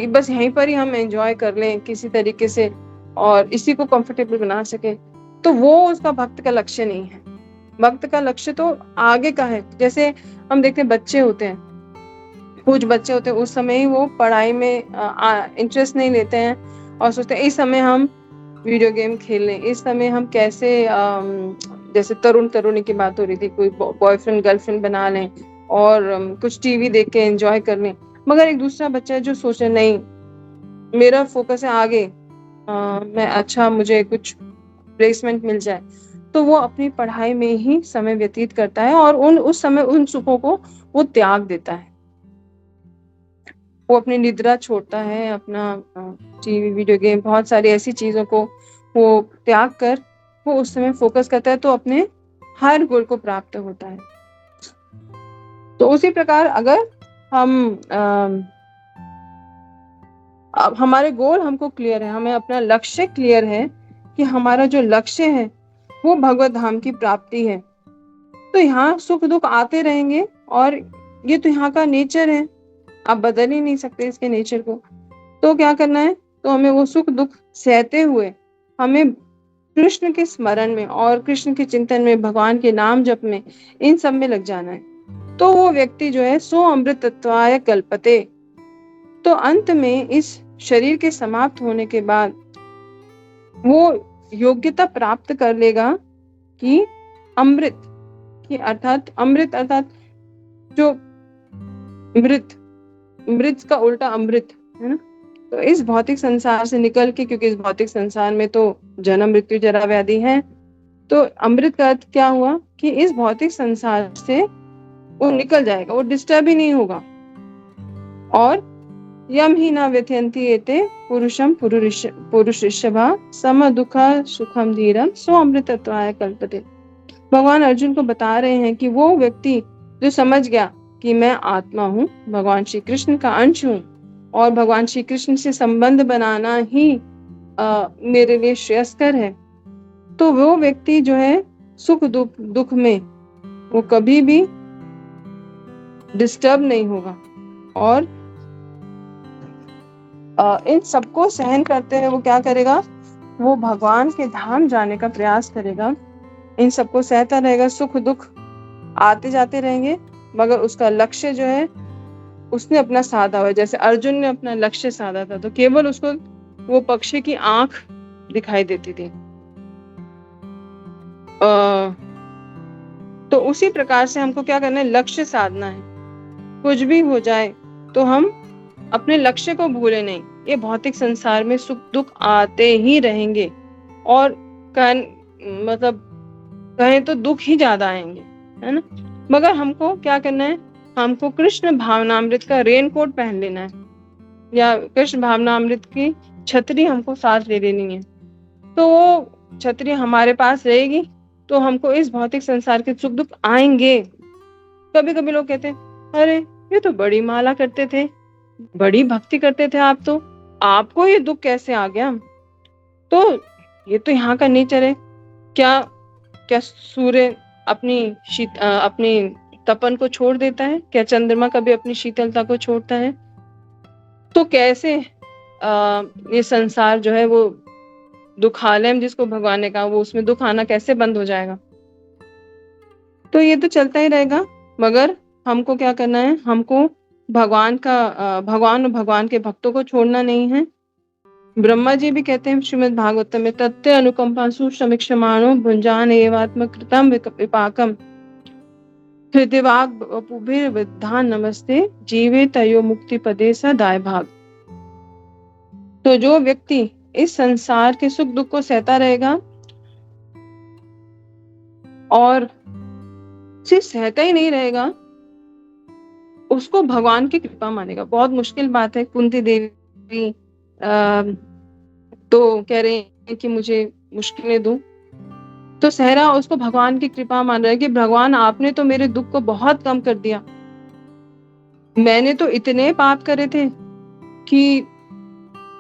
बस यहीं पर ही हम एंजॉय कर लें किसी तरीके से और इसी को कंफर्टेबल बना सके। तो वो उसका भक्त का लक्ष्य नहीं है। भक्त का लक्ष्य तो आगे का है। जैसे हम देखते हैं बच्चे होते हैं, कुछ बच्चे होते हैं उस समय ही वो पढ़ाई में इंटरेस्ट नहीं लेते हैं और सोचते हैं इस समय हम वीडियो गेम खेल लें, इस समय हम कैसे जैसे तरुण तरुणी की बात हो रही थी, कोई बॉयफ्रेंड गर्लफ्रेंड बना लें और कुछ टीवी देख के एंजॉय कर लें। मगर एक दूसरा बच्चा है जो सोचे नहीं, मेरा फोकस है आगे, मैं अच्छा मुझे कुछ प्लेसमेंट मिल जाए, तो वो अपनी पढ़ाई में ही समय व्यतीत करता है और उस समय उन सुखों को वो त्याग देता है। वो अपनी निद्रा छोड़ता है, अपना टीवी वीडियो गेम बहुत सारी ऐसी चीजों को वो त्याग कर वो उस समय फोकस करता है, तो अपने हर गोल को प्राप्त होता है। तो उसी प्रकार अगर हम अब हमारे गोल हमको क्लियर है, हमें अपना लक्ष्य क्लियर है कि हमारा जो लक्ष्य है वो भगवत धाम की प्राप्ति है, तो यहाँ सुख दुख आते रहेंगे और ये तो यहाँ का नेचर है, आप बदल ही नहीं सकते इसके नेचर को। तो क्या करना है, तो हमें वो सुख दुख सहते हुए हमें कृष्ण के स्मरण में और कृष्ण के चिंतन में, भगवान के नाम जप में, इन सब में लग जाना है। तो वो व्यक्ति जो है सो अमृत तत्वाय कल्पते, तो अंत में इस शरीर के समाप्त होने के बाद वो योग्यता प्राप्त कर लेगा कि अमृत की अर्थात अमृत अर्थात जो मृत का उल्टा अमृत है ना। तो इस भौतिक संसार से निकल के, क्योंकि इस भौतिक संसार में तो जन्म मृत्यु जरा व्याधि है, तो अमृत का अर्थ क्या हुआ कि इस भौतिक संसार से वो निकल जाएगा, वो डिस्टर्ब ही नहीं होगा। और यम ही ना व्यथयंती एते पुरुषम पुरुषभा सम दुख सुखम धीरम सो अमृतत्वाय कल्पते। भगवान अर्जुन को बता रहे हैं कि वो व्यक्ति जो समझ गया कि मैं आत्मा हूँ, भगवान श्री कृष्ण का अंश हूँ और भगवान श्री कृष्ण से संबंध बनाना ही मेरे लिए श्रेयस्कर है, तो वो व्यक्ति जो है सुख दुख में वो कभी भी डिस्टर्ब नहीं होगा और इन सबको सहन करते हुए वो क्या करेगा, वो भगवान के धाम जाने का प्रयास करेगा। इन सबको सहता रहेगा, सुख दुख आते जाते रहेंगे, मगर उसका लक्ष्य जो है उसने अपना साधा हुआ। जैसे अर्जुन ने अपना लक्ष्य साधा था, तो केवल उसको वो पक्षी की आंख दिखाई देती थी। तो उसी प्रकार से हमको क्या करना है, लक्ष्य साधना है। कुछ भी हो जाए तो हम अपने लक्ष्य को भूले नहीं। ये भौतिक संसार में सुख दुख आते ही रहेंगे और मतलब कहें तो दुख ही ज्यादा आएंगे, है ना। मगर हमको क्या करना है, हमको कृष्ण भावनामृत का रेनकोट पहन लेना है या कृष्ण भावनामृत की छतरी हमको साथ ले लेनी है। तो वो छतरी हमारे पास रहेगी तो हमको इस भौतिक संसार के सुख दुख आएंगे। कभी कभी लोग कहते हैं, अरे ये तो बड़ी माला करते थे, बड़ी भक्ति करते थे आप, तो आपको ये दुख कैसे आ गया। तो ये तो यहाँ का नेचर है। क्या सूर्य अपनी तपन को छोड़ देता है? क्या चंद्रमा कभी अपनी शीतलता को छोड़ता है? तो कैसे ये संसार जो है वो दुखालय जिसको भगवान ने कहा, वो उसमें दुख आना कैसे बंद हो जाएगा? तो ये तो चलता ही रहेगा, मगर हमको क्या करना है? हमको भगवान और भगवान के भक्तों को छोड़ना नहीं है। ब्रह्मा जी भी कहते हैं श्रीमद् भागवतम में, तत्ते अनुकंपासु समीक्षमाणो भुंजान एवात्मकृतम विपाकम हृदयवाग वपुभिर विद्धान नमस्ते जीवे तयो मुक्ति पदे स दाय भाग। तो जो व्यक्ति इस संसार के सुख दुख को सहता रहेगा और सिर्फ सहता ही नहीं रहेगा, उसको भगवान की कृपा मानेगा। बहुत मुश्किल बात है। कुंती देवी तो कह रही है कि मुझे मुश्किलें दो, तो सहरा उसको भगवान की कृपा मान रहा है कि भगवान आपने तो मेरे दुख को बहुत कम कर दिया। मैंने तो इतने पाप करे थे कि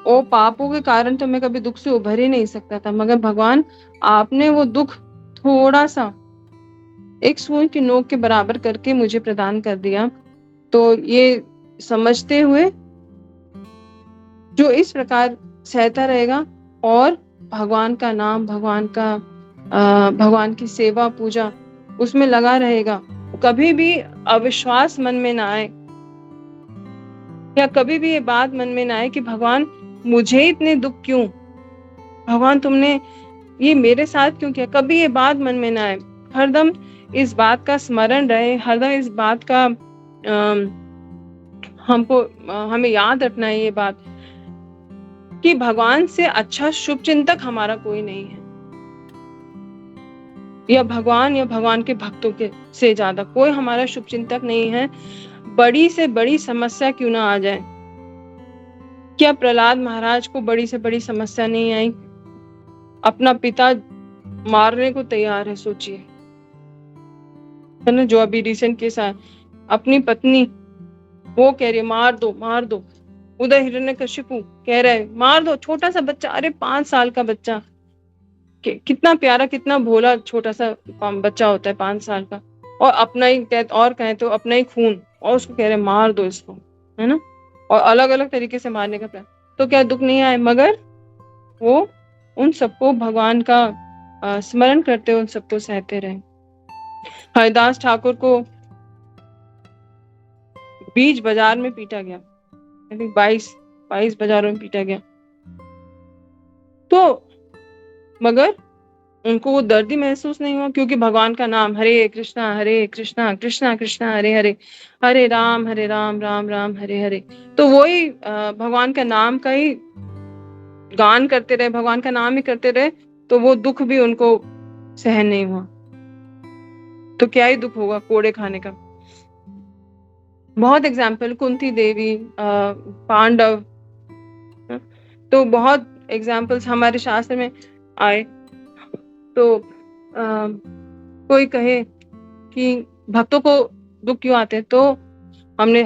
वो पापों के कारण तो मैं कभी दुख से उभर ही नहीं सकता था, मगर भगवान आपने वो दुख थोड़ा सा एक सुई की नोक के बराबर करके मुझे प्रदान कर दिया। तो ये समझते हुए जो इस प्रकार सहता रहेगा और भगवान का नाम, भगवान की सेवा पूजा उसमें लगा रहेगा, कभी भी अविश्वास मन में ना आए, या कभी भी ये बात मन में ना आए कि भगवान मुझे इतने दुख क्यों, भगवान तुमने ये मेरे साथ क्यों किया। कभी ये बात मन में ना आए। हरदम इस बात का स्मरण रहे, हरदम इस बात का हमें याद रखना है ये बात कि भगवान से अच्छा शुभ चिंतक हमारा कोई नहीं है, या भगवान के भक्तों के से ज्यादा कोई हमारा शुभ चिंतक नहीं है। बड़ी से बड़ी समस्या क्यों ना आ जाए, क्या प्रहलाद महाराज को बड़ी से बड़ी समस्या नहीं आई? अपना पिता मारने को तैयार है, सोचिए, है ना। जो अभी रिसेंट केस आया, अपनी पत्नी वो कह रही है मार दो मार दो, उदय हिरण्यकशिपु कह रहा है मार दो, छोटा सा बच्चा, अरे 5 साल का बच्चा, कितना प्यारा कितना भोला छोटा सा बच्चा होता है 5 साल का, और अपना ही कहें तो अपना ही खून, और उसको कह रहे मार दो इसको, है ना। और अलग अलग तरीके से मारने का प्रयास, तो क्या दुख नहीं आए? मगर वो उन सबको भगवान का स्मरण करते हुए उन सबको सहते रहे। हरिदास ठाकुर को बीच बाजार में पीटा गया, 22 बाजारों में पीटा गया, तो मगर उनको वो दर्द ही महसूस नहीं हुआ, क्योंकि भगवान का नाम हरे कृष्णा कृष्णा कृष्णा हरे हरे, हरे राम राम राम हरे हरे। तो वही भगवान का नाम का ही गान करते रहे, भगवान का नाम ही करते रहे, तो वो दुख भी उनको सहन नहीं हुआ। तो क्या ही दुख होगा कोड़े खाने का। बहुत एग्जाम्पल, कुंती देवी, पांडव, तो बहुत एग्जाम्पल्स हमारे शास्त्र में आए। तो कोई कहे कि भक्तों को दुख क्यों आते हैं, तो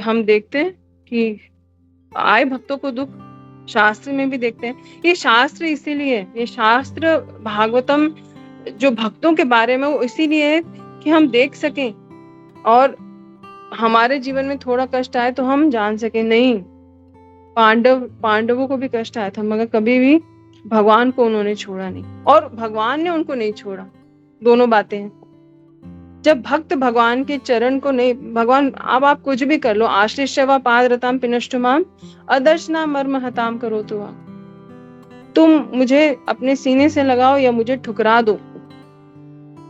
हम देखते हैं कि आए भक्तों को दुख, शास्त्र में भी देखते हैं। ये शास्त्र इसीलिए, ये शास्त्र भागवतम जो भक्तों के बारे में, वो इसीलिए है कि हम देख सकें और हमारे जीवन में थोड़ा कष्ट आए तो हम जान सके, नहीं, पांडवों को भी कष्ट आया था, मगर कभी भी भगवान को उन्होंने छोड़ा नहीं और भगवान ने उनको नहीं छोड़ा। दोनों बातें हैं। जब भक्त भगवान के चरण को नहीं, भगवान अब आप कुछ भी कर लो, आश्लिष्य व पादरताम पिनष्टुमाम अदर्शना मर्म हताम करो, तो तुम मुझे अपने सीने से लगाओ या मुझे ठुकरा दो,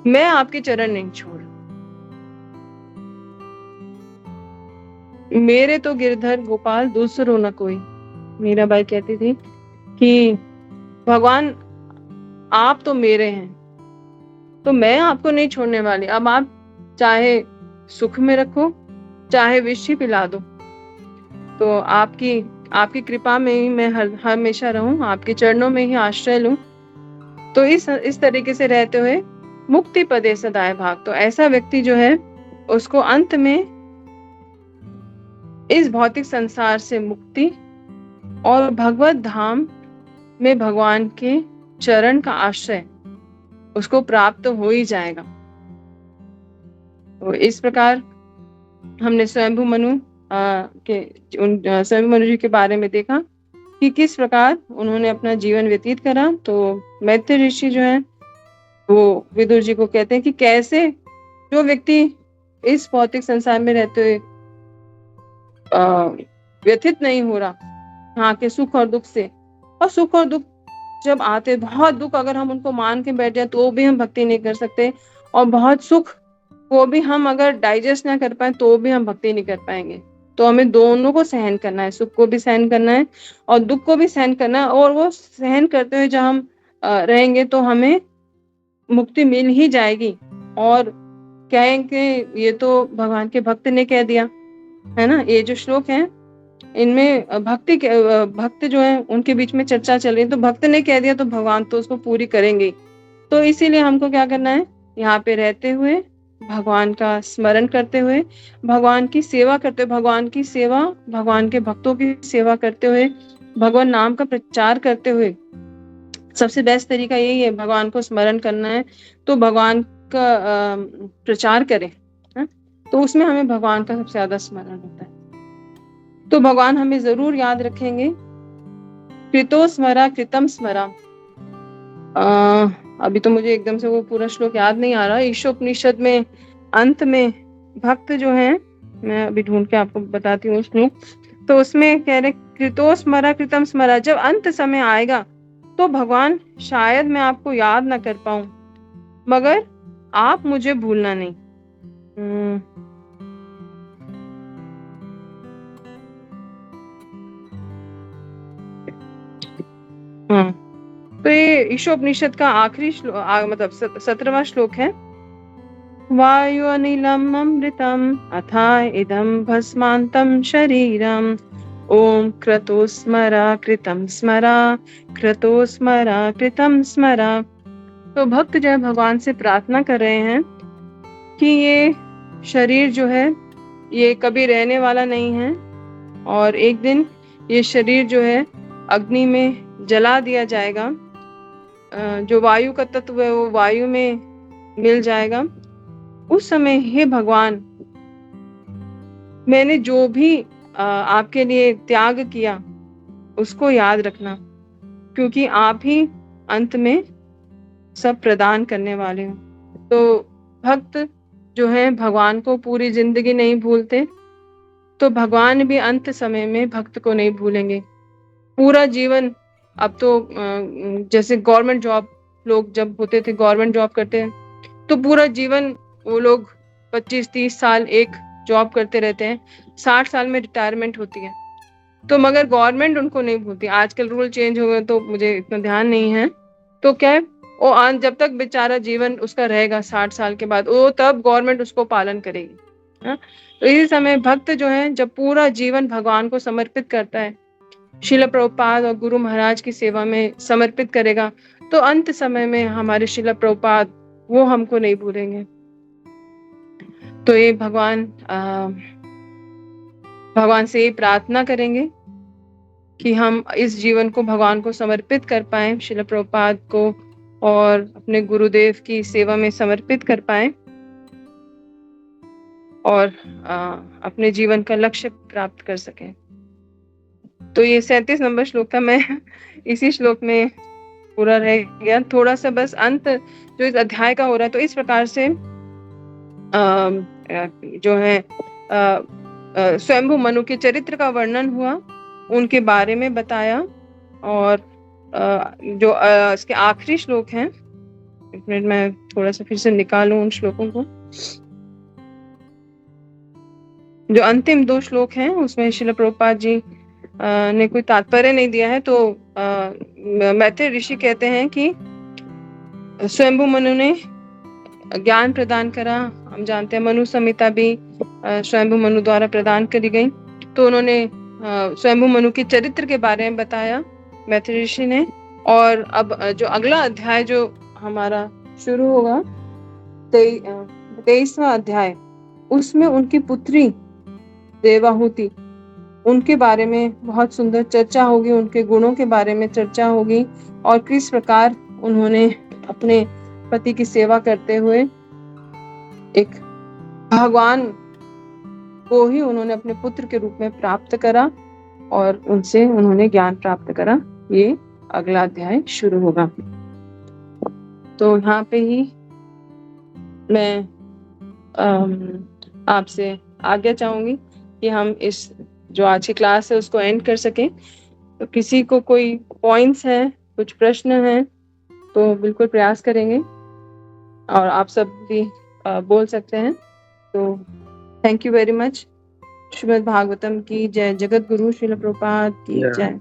मैं आपके चरण नहीं छोड़। मेरे तो गिरधर गोपाल दूसरो न कोई। मीराबाई कहती थी कि भगवान आप तो मेरे हैं, तो मैं आपको नहीं छोड़ने वाली। अब आप चाहे सुख में रखो, चाहे विष ही पिला दो, तो आपकी कृपा में ही मैं हमेशा रहूं, आपके चरणों में ही आश्रय लूं। तो इस तरीके से रहते हुए मुक्ति पदे सदाए भाग। तो ऐसा व्यक्ति जो है उसको अंत में इस भौतिक संसार से मुक्ति और भगवत धाम में भगवान के चरण का आश्रय उसको प्राप्त हो ही जाएगा। तो इस प्रकार हमने स्वयंभू मनु स्वयंभू मनु जी के बारे में देखा कि किस प्रकार उन्होंने अपना जीवन व्यतीत करा। तो मैत्रेय ऋषि जो है वो विदुर जी को कहते हैं कि कैसे जो व्यक्ति इस भौतिक संसार में रहते हुए व्यथित नहीं हो रहा यहाँ के सुख और दुख से, और सुख और दुख जब आते, बहुत दुख अगर हम उनको मान के बैठ जाए तो भी हम भक्ति नहीं कर सकते, और बहुत सुख को भी हम अगर डाइजेस्ट ना कर पाए तो भी हम भक्ति नहीं कर पाएंगे। तो हमें दोनों को सहन करना है, सुख को भी सहन करना है और दुख को भी सहन करना है, और वो सहन करते हुए जब हम रहेंगे तो हमें मुक्ति मिल ही जाएगी। और कहेंगे ये तो भगवान के भक्त ने कह दिया है ना। ये जो श्लोक है इनमें भक्त जो है उनके बीच में चर्चा चल रही है, तो भक्त ने कह दिया तो भगवान तो उसको पूरी करेंगे। तो इसीलिए हमको क्या करना है, यहाँ पे रहते हुए भगवान का स्मरण करते हुए, भगवान की सेवा करते हुए, भगवान की सेवा, भगवान के भक्तों की सेवा करते हुए, भगवान नाम का प्रचार करते हुए, सबसे बेस्ट तरीका यही है, भगवान को स्मरण करना है तो भगवान का प्रचार करें, है? तो उसमें हमें भगवान का सबसे ज्यादा स्मरण होता है। तो भगवान हमें जरूर याद रखेंगे। कृतो स्मरा कृतम स्मरा, अभी तो मुझे एकदम से वो पूरा श्लोक याद नहीं आ रहा। ईशोपनिषद में अंत में भक्त जो है, मैं अभी ढूंढ के आपको बताती हूँ श्लोक, तो उसमें कह रहे कृतो स्मरा कृतम स्मरा, जब अंत समय आएगा तो भगवान शायद मैं आपको याद ना कर पाऊं, मगर आप मुझे भूलना नहीं। तो ये ईशोपनिषद का आखिरी मतलब 17वां श्लोक है। वायु अनिलम अमृतम अथा इदम भस्मांतम शरीरम, ओम क्रतो स्मरा कृतम स्मरा, क्रतो स्मरा कृतम स्मरा। तो भक्त जो है भगवान से प्रार्थना कर रहे हैं कि ये शरीर जो है ये कभी रहने वाला नहीं है, और एक दिन ये शरीर जो है अग्नि में जला दिया जाएगा, जो वायु का तत्व है वो वायु में मिल जाएगा। उस समय हे भगवान, मैंने जो भी आपके लिए त्याग किया उसको याद रखना, क्योंकि आप ही अंत में सब प्रदान करने वाले हो। तो भक्त जो है भगवान को पूरी जिंदगी नहीं भूलते, तो भगवान भी अंत समय में भक्त को नहीं भूलेंगे। पूरा जीवन, अब तो जैसे गवर्नमेंट जॉब लोग जब होते थे, गवर्नमेंट जॉब करते हैं तो पूरा जीवन वो लोग 25-30 साल एक जॉब करते रहते हैं, 60 साल में रिटायरमेंट होती है। तो मगर गवर्नमेंट उनको नहीं भूलती। आजकल रूल चेंज हो गए तो मुझे इतना ध्यान नहीं है, तो क्या है वो जब तक बेचारा जीवन उसका रहेगा 60 साल के बाद, वो तब गवर्नमेंट उसको पालन करेगी। तो इसी समय भक्त जो है जब पूरा जीवन भगवान को समर्पित करता है, शिला प्रभुपाद और गुरु महाराज की सेवा में समर्पित करेगा, तो अंत समय में हमारे शिला प्रभुपाद वो हमको नहीं भूलेंगे। तो ये भगवान से ये प्रार्थना करेंगे कि हम इस जीवन को भगवान को समर्पित कर पाए, शिला प्रभुपाद को और अपने गुरुदेव की सेवा में समर्पित कर पाए, और अपने जीवन का लक्ष्य प्राप्त कर सकें। तो ये 37 नंबर श्लोक था, मैं इसी श्लोक में पूरा रह गया। थोड़ा सा बस अंत जो इस अध्याय का हो रहा है, तो इस प्रकार से जो है स्वयंभू मनु के चरित्र का वर्णन हुआ, उनके बारे में बताया, और जो इसके आखिरी श्लोक हैं, एक मिनट मैं थोड़ा सा फिर से निकालूं उन श्लोकों को। जो अंतिम 2 श्लोक हैं उसमें श्रील प्रभुपाद जी ने कोई तात्पर्य नहीं दिया है, तो मैत्रेय ऋषि कहते हैं कि स्वयंभू मनु ने ज्ञान प्रदान करा। हम जानते हैं मनु संहिता भी स्वयंभू मनु द्वारा प्रदान करी गई। तो उन्होंने स्वयंभू मनु के चरित्र के बारे में बताया मैत्रेय ऋषि ने। और अब जो अगला अध्याय जो हमारा शुरू होगा 23वां अध्याय, उसमें उनकी पुत्री देवाहुति, उनके बारे में बहुत सुंदर चर्चा होगी, उनके गुणों के बारे में चर्चा होगी, और किस प्रकार उन्होंने अपने पति की सेवा करते हुए एक भगवान को ही उन्होंने अपने पुत्र के रूप में प्राप्त करा और उनसे उन्होंने ज्ञान प्राप्त करा। ये अगला अध्याय शुरू होगा। तो यहाँ पे ही मैं आपसे आज्ञा चाहूंगी कि हम इस जो आज की क्लास है उसको एंड कर सकें। तो किसी को कोई पॉइंट्स हैं, कुछ प्रश्न हैं तो बिल्कुल प्रयास करेंगे और आप सब भी बोल सकते हैं। तो thank you very much. Shrimad Bhagavatam की जय। जगत गुरु श्रील प्रभुपाद की जय।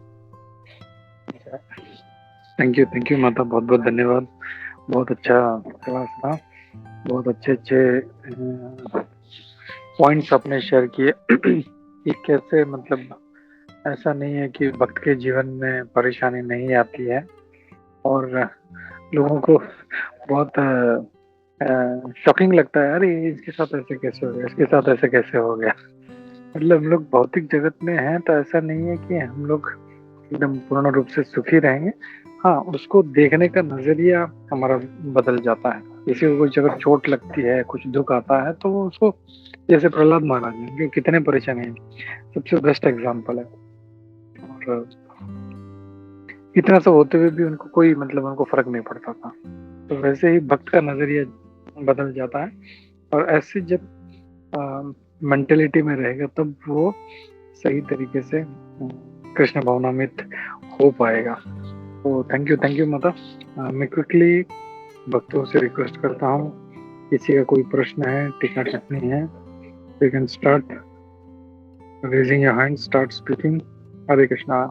थैंक यू माता, बहुत बहुत धन्यवाद। बहुत अच्छा क्लास था, बहुत अच्छे पॉइंट्स आपने शेयर किए कि कैसे मतलब ऐसा नहीं है कि भक्त के जीवन में परेशानी नहीं आती है और लोगों को बहुत शॉकिंग लगता है, अरे इसके साथ ऐसे कैसे हो गया, इसके साथ ऐसे कैसे हो गया। मतलब हम लोग भौतिक जगत में हैं तो ऐसा नहीं है कि हम लोग एकदम पूर्ण रूप से सुखी रहेंगे। हाँ, उसको देखने का नजरिया हमारा बदल जाता है। किसी को कुछ अगर चोट लगती है, कुछ दुख आता है तो वो उसको, जैसे प्रहलाद महाराज हैं, कितने परेशानी है, सबसे बेस्ट एग्जाम्पल है। और इतना सब होते हुए भी उनको कोई मतलब उनको फर्क नहीं पड़ता था। तो वैसे ही भक्त का नजरिया बदल जाता है और ऐसे जब मेंटेलिटी में रहेगा तब वो सही तरीके से कृष्ण भावनामित हो पाएगा। तो थैंक यू माता। मैं क्विकली भक्तों से रिक्वेस्ट करता हूँ, किसी का कोई प्रश्न है, टीका टिप्पणी है, you can start raising your hand, start speaking. Hare Krishna.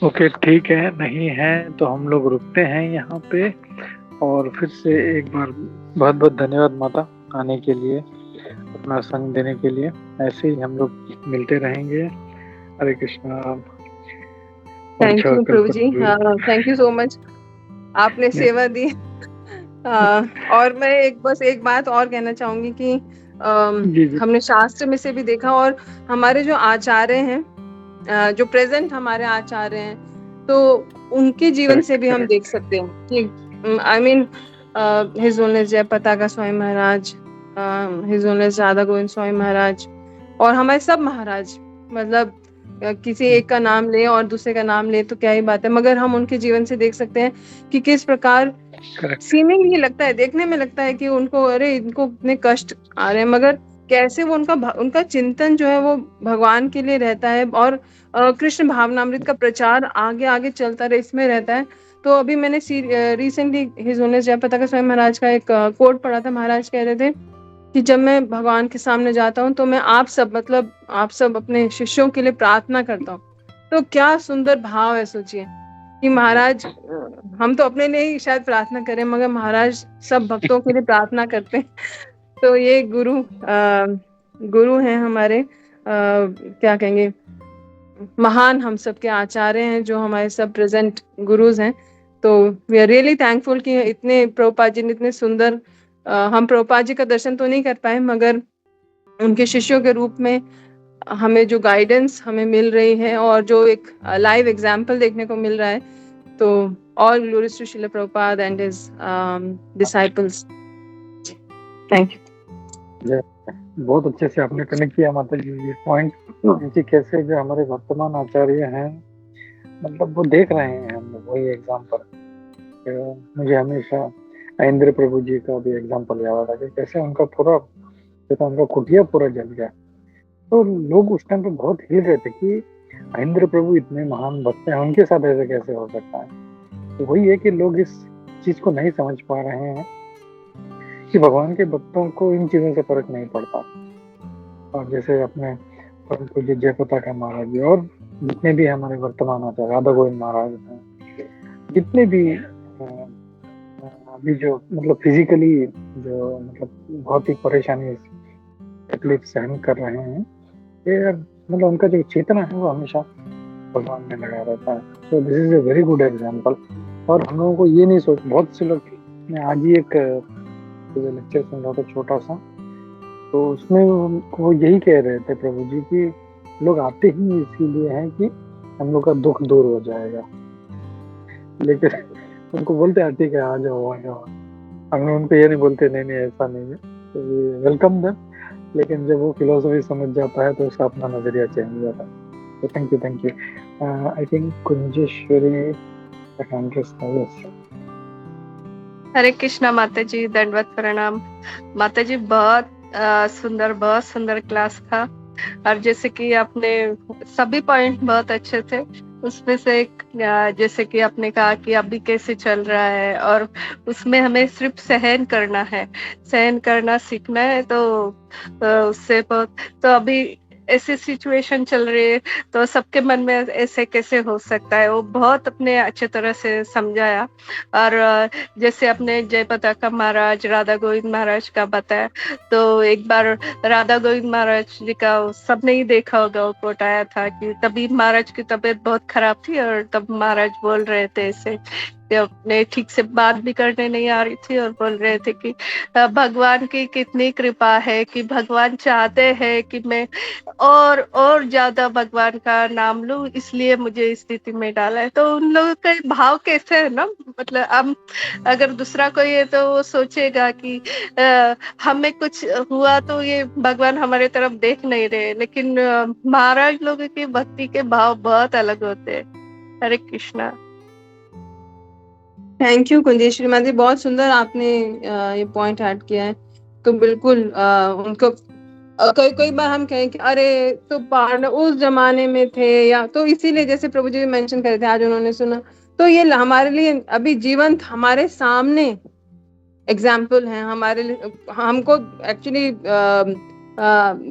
Okay, ठीक है, नहीं है तो हम लोग रुकते हैं यहाँ पे। और फिर से एक बार बहुत बहुत धन्यवाद माता आने के लिए, अपना संग देने के लिए। ऐसे ही हम लोग मिलते रहेंगे। हरे कृष्णा। थैंक यू प्रभु जी, थैंक यू सो मच, आपने सेवा दी। और मैं बस एक बात और कहना चाहूंगी कि हमने शास्त्र में से भी देखा और हमारे जो आचार्य हैं, जो प्रेजेंट हमारे आचार्य हैं, तो उनके जीवन से भी हम देख सकते हैं कि आई मीन हिज होनेस जय पताका स्वामी महाराज, हिज होनेस राधा गोविंद स्वामी महाराज और हमारे सब महाराज, मतलब किसी एक का नाम ले और दूसरे का नाम ले तो क्या ही बात है, मगर हम उनके जीवन से देख सकते हैं कि किस प्रकार सीमिंगली लगता है, देखने में लगता है कि उनको अरे इनको इतने कष्ट आ रहे हैं, मगर कैसे वो उनका चिंतन जो है वो भगवान के लिए रहता है और कृष्ण भावनामृत का प्रचार आगे आगे चलता रहे, इसमें रहता है। तो अभी मैंने रिसेंटली हिज होनेस जय पताका स्वामी महाराज का एक कोट पढ़ा था। महाराज कह रहे थे कि जब मैं भगवान के सामने जाता हूँ तो मैं आप सब अपने शिष्यों के लिए प्रार्थना करता हूँ। तो क्या सुंदर भाव है, सोचिए कि महाराज, हम तो अपने लिए ही शायद प्रार्थना करें मगर महाराज सब भक्तों के लिए प्रार्थना करते हैं। तो ये गुरु हैं हमारे, क्या कहेंगे, महान हम सबके आचार्य हैं जो हमारे सब प्रेजेंट गुरुज हैं। तो वी आर रियली थैंकफुल कि इतने प्रभुपाद जी ने इतने सुंदर, हम प्रभुपाद जी का दर्शन तो नहीं कर पाए मगर उनके शिष्यों के रूप में हमें जो गाइडेंस हमें मिल रही है और जो एक लाइव एग्जाम्पल देखने को मिल रहा है, तो all glories to Srila Prabhupada and his disciples. Thank you. बहुत अच्छे से आपने कनेक्ट किया माता जी ये पॉइंट, कि कैसे जो हमारे वर्तमान आचार्य हैं मतलब वो देख रहे हैं हम लोग, वही एग्जाम्पल। मुझे हमेशा इंद्र प्रभु जी का भी एग्जाम्पल याद आता है, कैसे उनका पूरा उनका कुटिया पूरा जल गया। तो लोग उस टाइम पे बहुत हिल रहे थे कि इंद्र प्रभु इतने महान भक्त हैं, उनके साथ ऐसे कैसे हो सकता है। तो वही है कि लोग इस चीज को नहीं समझ पा रहे हैं कि भगवान के भक्तों को इन चीजों से फर्क नहीं पड़ता। और जैसे अपने परम पूज्य जय पताका महाराज जी और जितने भी हमारे वर्तमान आचार्य राधा गोविंद महाराज हैं, जितने भी अभी जो मतलब फिजिकली जो मतलब बहुत ही परेशानी तकलीफ सहन कर रहे हैं, ये मतलब उनका जो चेतना है वो हमेशा भगवान में लगा रहता है। So this is a very good example. और हम लोगों को ये नहीं सोच, बहुत से लोग, मैं आज ही एक लेक्चर सुन रहा था छोटा सा, तो उसमें वो यही कह रहे थे प्रभु जी की लोग आते ही इसीलिए हैं कि हम लोग का दुख दूर हो जाएगा, लेकिन उनको बोलते हैं ठीक है आ जाओ आ जाओ, हम लोग उनको ये नहीं बोलते नहीं नहीं ऐसा नहीं है, तो वेलकम देम। लेकिन जब वो फिलोसफी समझ जाता है तो उसका अपना नजरिया चेंज हो जाता है। तो thank you. I think Kunjeshwari yes. Hare Krishna माता जी, दंडवत प्रणाम। माता जी बहुत सुंदर क्लास था। और जैसे कि आपने सभी पॉइंट बहुत अच्छे थे। उसमें से एक जैसे कि आपने कहा कि अभी कैसे चल रहा है और उसमें हमें सिर्फ सहन करना है, सहन करना सीखना है। तो उससे बहुत, तो अभी ऐसी सिचुएशन चल रही है तो सबके मन में ऐसे कैसे हो सकता है, वो बहुत अपने अच्छे तरह से समझाया। और जैसे अपने जय पताका महाराज, राधा गोविंद महाराज का बताया, तो एक बार राधा गोविंद महाराज जी का सबने ही देखा होगा, वो कोट आया था कि तभी महाराज की तबीयत बहुत खराब थी और तब महाराज बोल रहे थे ऐसे कि अपने ठीक से बात भी करने नहीं आ रही थी और बोल रहे थे कि भगवान की कितनी कृपा है कि भगवान चाहते हैं कि मैं और ज्यादा भगवान का नाम लूं, इसलिए मुझे इस स्थिति में डाला है। तो उन लोगों का भाव कैसे है ना, मतलब हम अगर दूसरा कोई है तो वो सोचेगा कि हमें कुछ हुआ तो ये भगवान हमारे तरफ देख नहीं रहे, लेकिन महाराज लोगों की भक्ति के भाव बहुत अलग होते हैं। हरे कृष्णा। थैंक यू कुंजेश्वरी माता जी, बहुत सुंदर आपने ये पॉइंट ऐड किया है। तो बिल्कुल उनको कई कई बार हम कहें कि अरे तो पारण उस जमाने में थे, या तो इसीलिए जैसे प्रभु जी मेंशन कर रहे थे आज उन्होंने सुना, तो ये हमारे लिए अभी जीवंत हमारे सामने एग्जाम्पल है हमारे लिए। हमको एक्चुअली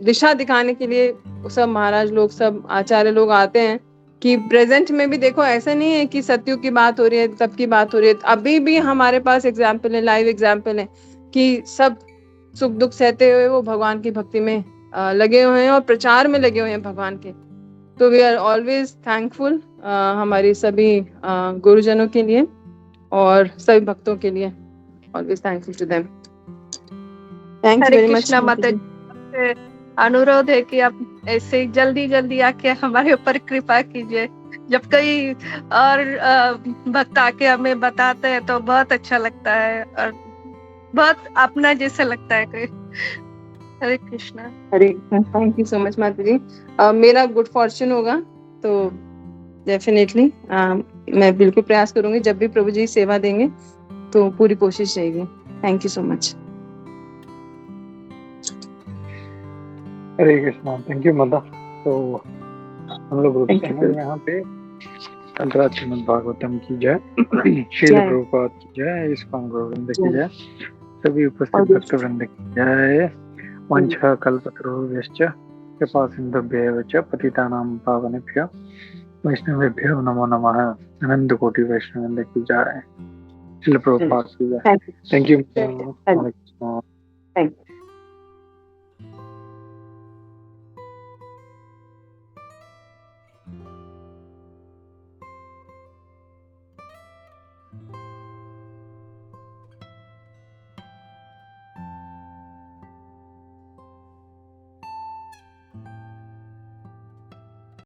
दिशा दिखाने के लिए सब महाराज लोग, सब आचार्य लोग आते हैं कि प्रेजेंट में भी देखो, ऐसा नहीं है कि सत्युग की बात हो रही है तब की बात हो रही है, अभी भी हमारे पास एग्जाम्पल है, लाइव एग्जाम्पल है कि सब सुख दुख सहते हुए वो भगवान की भक्ति में लगे हुए हैं और प्रचार में लगे हुए हैं भगवान के। तो वी आर ऑलवेज थैंकफुल हमारी सभी गुरुजनों के लिए और सभी भक्तों के लिए, always thankful to them. Thank you Hare very much. Krishna माता जी, आपसे अनुरोध है कि आप ऐसे जल्दी जल्दी आके हमारे ऊपर कृपा कीजिए। जब कोई और भक्त आके हमें बताते हैं तो बहुत अच्छा लगता है और बहुत अपना जैसा लगता है कोई। हरे कृष्णा। हरे थैंक यू सो मच माता जी। मेरा गुड फॉर्चून होगा तो डेफिनेटली मैं बिल्कुल प्रयास करूंगी, जब भी प्रभु जी सेवा देंगे तो पूरी कोशिश रहेगी। Thank you so much. Hare Krishna, thank you मदा। तो हम लोग रुकते थैंक हैं यू। यहाँ पे। अंतराज श्रीमद् भागवतम की जय, शील जय प्रभुपाद की जय, इस्कॉन गोविंद की जय। जय, सभी उपस्थित और भक्त वृंद की जय। वंशः कल्पतरुभ्यश्च कृपा सिन्धुभ्येव च पतितानां पावनेभ्यो वैष्णवेभ्यो नमो नमः। अनंत कोटि वैष्णववृंद की जय, शील प्रभुपाद की जय। Thank thank you. You. Hare Krishna. Thank you.